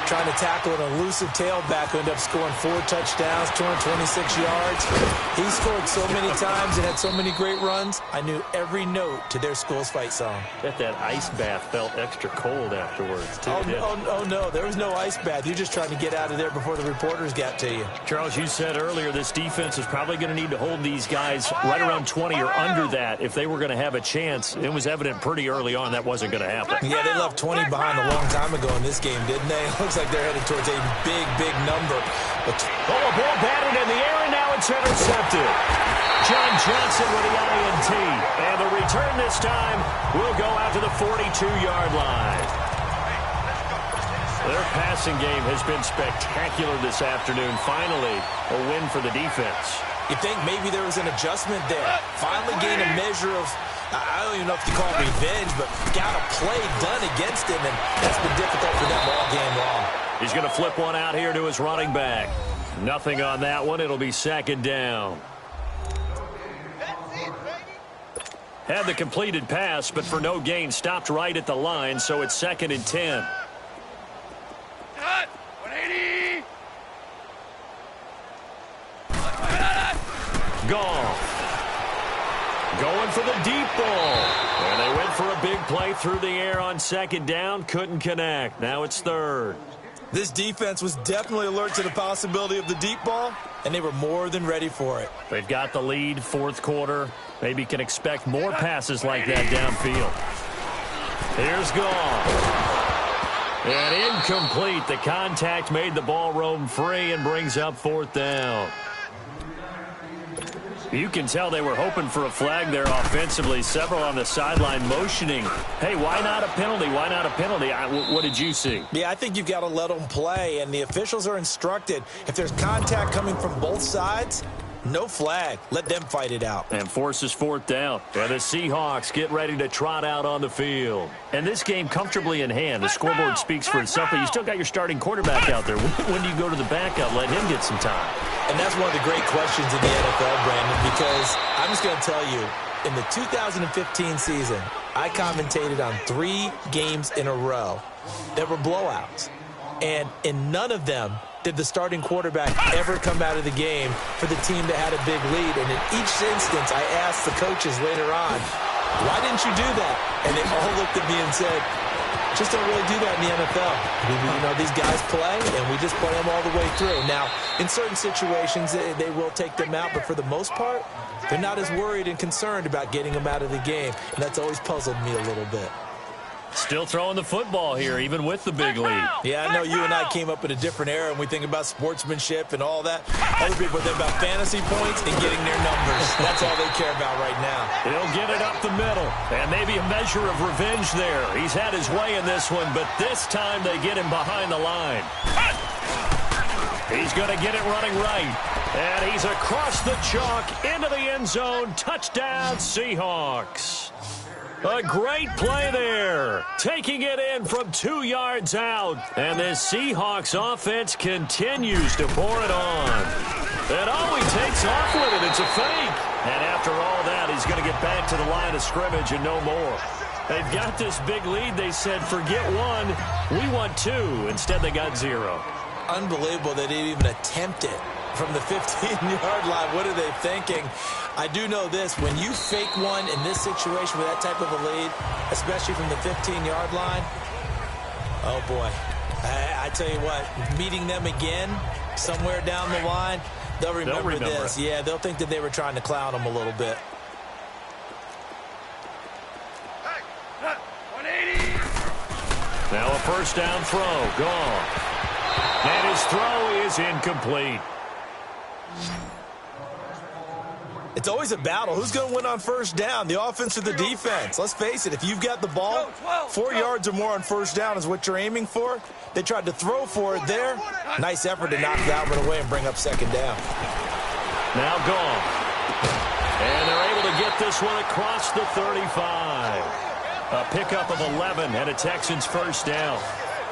trying to tackle an elusive tailback who ended up scoring 4 touchdowns, 226 yards. He scored so many times and had so many great runs, I knew every note to their school's fight song. Bet that ice bath felt extra cold afterwards, too. Oh, no. There was no ice bath. You're just trying to get out of there before the reporters got to you. Charles, you said earlier this defense is probably going to need to hold these guys right around 20 or under that if they were going to have a chance. It was evident pretty early on that wasn't going to happen. Yeah, they left 20 behind a long time ago in this game, didn't they? It looks like they're headed towards a big number. But a ball batted in the air, and now it's intercepted. John Johnson with the INT. And the return this time will go out to the 42-yard line. Their passing game has been spectacular this afternoon. Finally, a win for the defense. You think maybe there was an adjustment there. Finally gained a measure of, I don't even know if you call it revenge, but got a play done against him, and that's been difficult for them all game long. He's going to flip one out here to his running back. Nothing on that one. It'll be second down. Had the completed pass, but for no gain, stopped right at the line, so it's 2nd and 10. 180. Goff. Going for the deep ball. And they went for a big play through the air on 2nd down. Couldn't connect. Now it's 3rd. This defense was definitely alert to the possibility of the deep ball, and they were more than ready for it. They've got the lead, 4th quarter. Maybe can expect more passes like that downfield. Here's Goff. And incomplete. The contact made the ball roam free and brings up 4th down. You can tell they were hoping for a flag there offensively. Several on the sideline motioning. Hey, why not a penalty? Why not a penalty? What did you see? Yeah, I think you've got to let them play, and the officials are instructed. If there's contact coming from both sides, no flag. Let them fight it out. And forces 4th down. And the Seahawks get ready to trot out on the field. And this game comfortably in hand. The scoreboard speaks for itself, but you still got your starting quarterback out there. When do you go to the backup? Let him get some time. And that's one of the great questions in the NFL, Brandon, because I'm just going to tell you, in the 2015 season, I commentated on 3 games in a row that were blowouts. And in none of them did the starting quarterback ever come out of the game for the team that had a big lead. And in each instance, I asked the coaches later on, why didn't you do that? And they all looked at me and said, just don't really do that in the NFL. You know, these guys play, and we just play them all the way through. Now, in certain situations, they will take them out, but for the most part, they're not as worried and concerned about getting them out of the game, and that's always puzzled me a little bit. Still throwing the football here, even with the big lead. Yeah, I know you and I came up in a different era, and we think about sportsmanship and all that. Other people think about fantasy points and getting their numbers. That's all they care about right now. He'll get it up the middle, and maybe a measure of revenge there. He's had his way in this one, but this time they get him behind the line. He's going to get it running right, and he's across the chalk into the end zone. Touchdown, Seahawks. A great play there, taking it in from 2 yards out. And the Seahawks offense continues to pour it on. And he takes off with it. It's a fake. And after all that, he's going to get back to the line of scrimmage and no more. They've got this big lead. They said, forget 1, we want 2. Instead, they got 0. Unbelievable they didn't even attempt it from the 15-yard line. What are they thinking? I do know this. When you fake one in this situation with that type of a lead, especially from the 15-yard line, oh, boy. I tell you what, meeting them again somewhere down the line, they'll remember this. Yeah, they'll think that they were trying to clown them a little bit. Now a first down throw. Gone. And his throw is incomplete. It's always a battle. Who's going to win on first down, the offense or the defense? Let's face it, if you've got the ball, 4 yards or more on first down is what you're aiming for. They tried to throw for it there. Nice effort to knock that one away and bring up second down. Now gone. And they're able to get this one across the 35. A pickup of 11 and a Texans first down.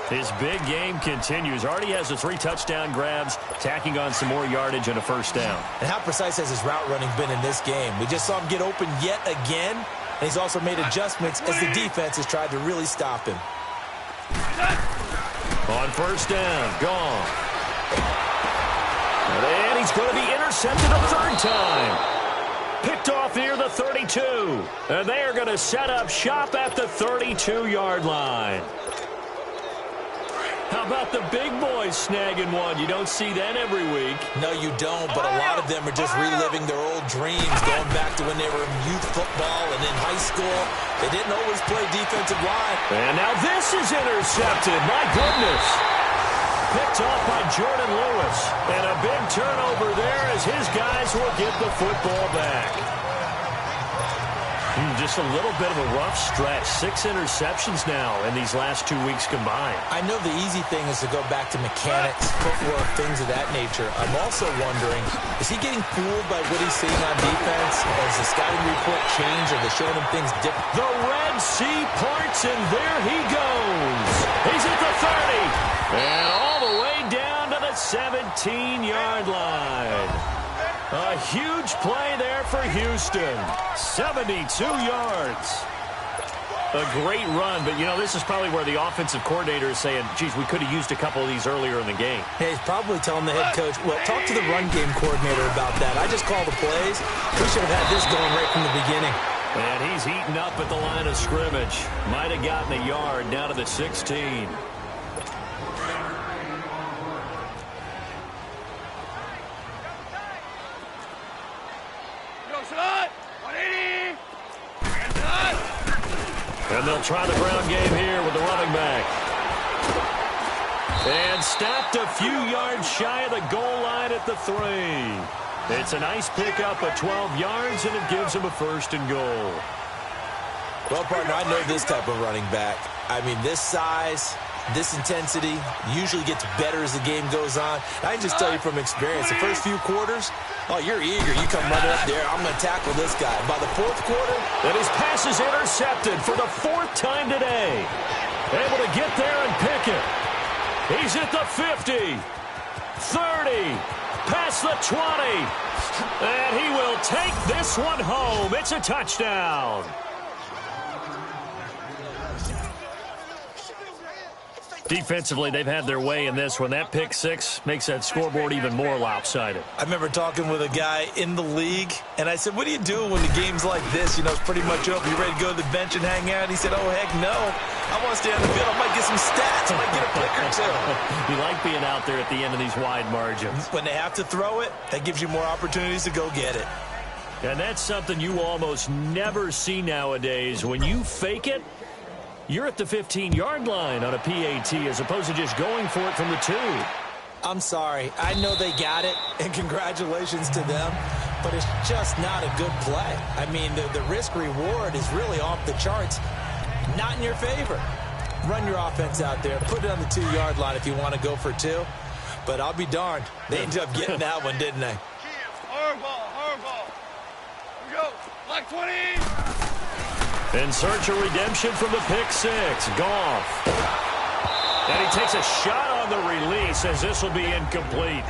His big game continues. Already has the 3 touchdown grabs, tacking on some more yardage and a first down. And how precise has his route running been in this game? We just saw him get open yet again, and he's also made adjustments as the defense has tried to really stop him. On first down, gone. And he's going to be intercepted a third time. Picked off near the 32. And they are going to set up shop at the 32-yard line. How about the big boys snagging one? You don't see that every week. No, you don't, but a lot of them are just reliving their old dreams, going back to when they were in youth football and in high school. They didn't always play defensive line. And now this is intercepted. My goodness. Picked off by Jordan Lewis. And a big turnover there as his guys will get the football back. Just a little bit of a rough stretch. 6 interceptions now in these last 2 weeks combined. I know the easy thing is to go back to mechanics, footwork, things of that nature. I'm also wondering, is he getting fooled by what he's seeing on defense? Has the scouting report changed? Are they showing him things different? The Red Sea parts, and there he goes. He's at the 30. And all the way down to the 17-yard line. A huge play there for Houston. 72 yards. A great run, but, you know, this is probably where the offensive coordinator is saying, geez, we could have used a couple of these earlier in the game. Hey, he's probably telling the head coach, well, talk to the run game coordinator about that. I just call the plays. We should have had this going right from the beginning. And he's eaten up at the line of scrimmage. Might have gotten a yard down to the 16. And they'll try the ground game here with the running back. And stopped a few yards shy of the goal line at the 3. It's a nice pickup of 12 yards, and it gives him a first and goal. Well, partner, I know this type of running back. I mean, this size, this intensity usually gets better as the game goes on. I can just tell you from experience, the first few quarters, oh, you're eager. You come running up there, I'm going to tackle this guy. By the fourth quarter, and his pass is intercepted for the 4th time today. Able to get there and pick it. He's at the 50, 30, past the 20. And he will take this one home. It's a touchdown. Defensively, they've had their way in this one. That pick 6 makes that scoreboard even more lopsided. I remember talking with a guy in the league, and I said, what do you do when the game's like this? You know, it's pretty much over. You ready to go to the bench and hang out? He said, oh, heck no. I want to stay on the field. I might get some stats. I might get a pick or two. You like being out there at the end of these wide margins. When they have to throw it, that gives you more opportunities to go get it. And that's something you almost never see nowadays. When you fake it, you're at the 15-yard line on a PAT as opposed to just going for it from the 2. I'm sorry. I know they got it, and congratulations to them, but it's just not a good play. I mean, the risk-reward is really off the charts, not in your favor. Run your offense out there. Put it on the 2-yard line if you want to go for 2, but I'll be darned. They ended up getting that one, didn't they? Hard ball. Here we go. Black 20. In search of redemption from the pick 6. Goff. And he takes a shot on the release as this will be incomplete.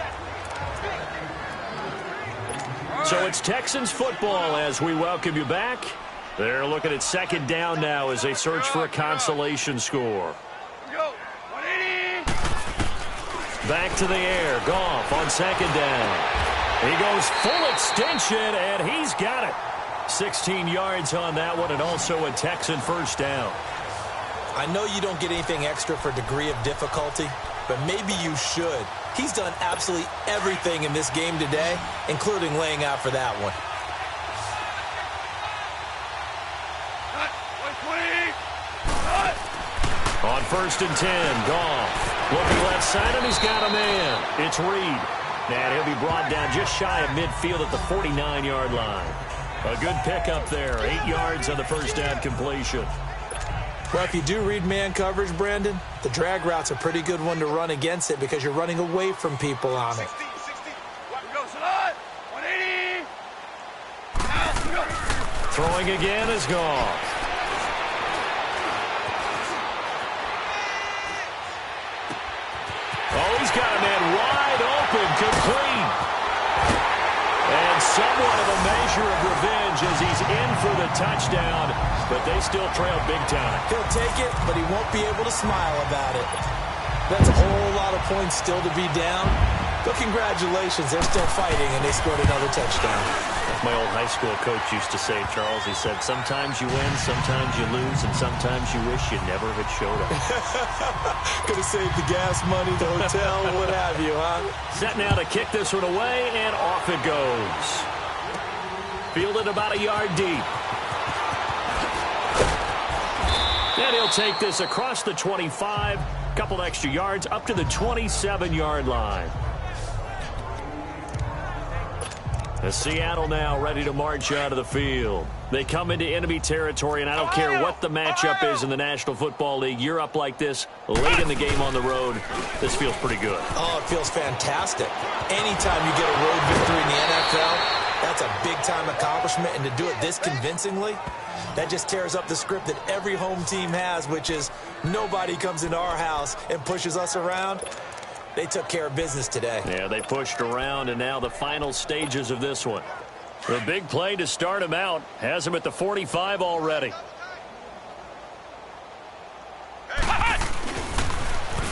So it's Texans football as we welcome you back. They're looking at 2nd down now as they search for a consolation score. Here we go. 180. Back to the air. Goff on 2nd down. He goes full extension, and he's got it. 16 yards on that one, and also a Texan first down. I know you don't get anything extra for degree of difficulty, but maybe you should. He's done absolutely everything in this game today, including laying out for that one. On 1st and 10, Goff. Looking left side, and he's got a man. It's Reed. And he'll be brought down just shy of midfield at the 49-yard line. A good pickup there. 8 yards on the first down completion. Well, if you do read man coverage, Brandon, the drag route's a pretty good one to run against it because you're running away from people on it. 60. Go, Salah. 180. Now, go. Throwing again is Goff. Oh, he's got a man wide open, complete. And somewhat of a measure of revenge as he's in for the touchdown, but they still trail big time. He'll take it, but he won't be able to smile about it. That's a whole lot of points still to be down. But congratulations, they're still fighting, and they scored another touchdown. That's my old high school coach used to say, Charles. He said, sometimes you win, sometimes you lose, and sometimes you wish you never had showed up. Could have saved the gas money, the hotel, what have you, huh? Set now to kick this one away, and off it goes. Fielded about a yard deep. And he'll take this across the 25, couple extra yards, up to the 27-yard line. As Seattle now ready to march out of the field. They come into enemy territory, and I don't care what the matchup is in the National Football League. You're up like this late in the game on the road. This feels pretty good. Oh, it feels fantastic. Anytime you get a road victory in the NFL, that's a big-time accomplishment, and to do it this convincingly, that just tears up the script that every home team has, which is nobody comes into our house and pushes us around. They took care of business today. Yeah, they pushed around, and now the final stages of this one. The big play to start him out has him at the 45 already.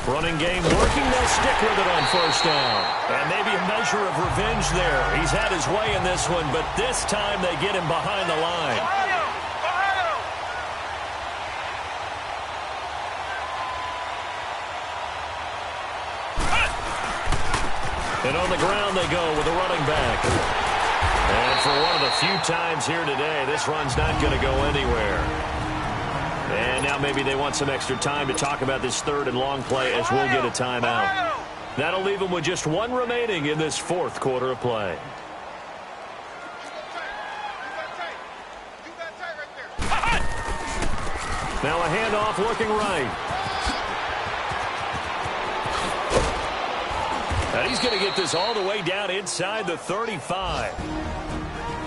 Running game working. They'll stick with it on first down. And maybe a measure of revenge there. He's had his way in this one, but this time they get him behind the line. And on the ground they go with a running back. And for one of the few times here today, this run's not going to go anywhere. And now maybe they want some extra time to talk about this third and long play as we'll get a timeout. That'll leave them with just one remaining in this fourth quarter of play. Now a handoff looking right. And he's going to get this all the way down inside the 35.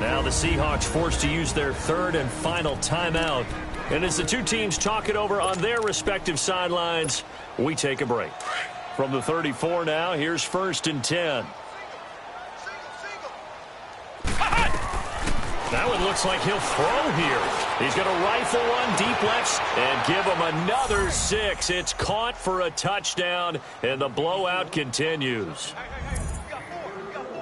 Now the Seahawks forced to use their third and final timeout. And as the two teams talk it over on their respective sidelines, we take a break. From the 34 now, here's 1st and 10. That one looks like he'll throw here. He's going to rifle one deep left and give him another 6. It's caught for a touchdown, and the blowout continues.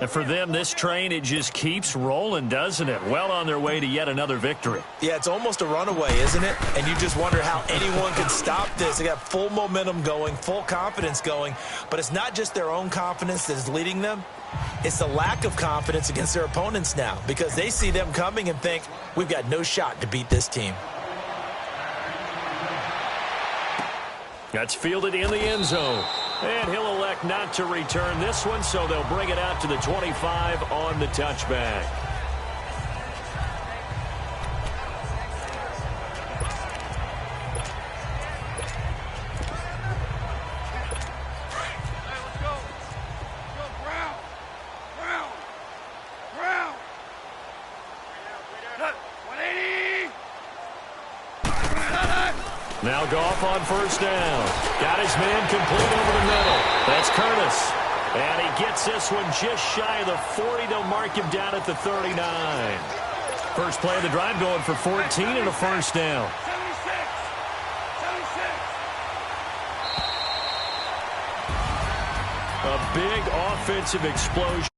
And for them, this train, it just keeps rolling, doesn't it? Well on their way to yet another victory. Yeah, it's almost a runaway, isn't it? And you just wonder how anyone could stop this. They got full momentum going, full confidence going. But it's not just their own confidence that is leading them. It's the lack of confidence against their opponents now because they see them coming and think, we've got no shot to beat this team. That's fielded in the end zone. And he'll elect not to return this one, so they'll bring it out to the 25 on the touchback. Now Goff on first down. Got his man complete over the middle. That's Curtis. And he gets this one just shy of the 40. They'll mark him down at the 39. First play of the drive going for 14 and a first down. 76. A big offensive explosion.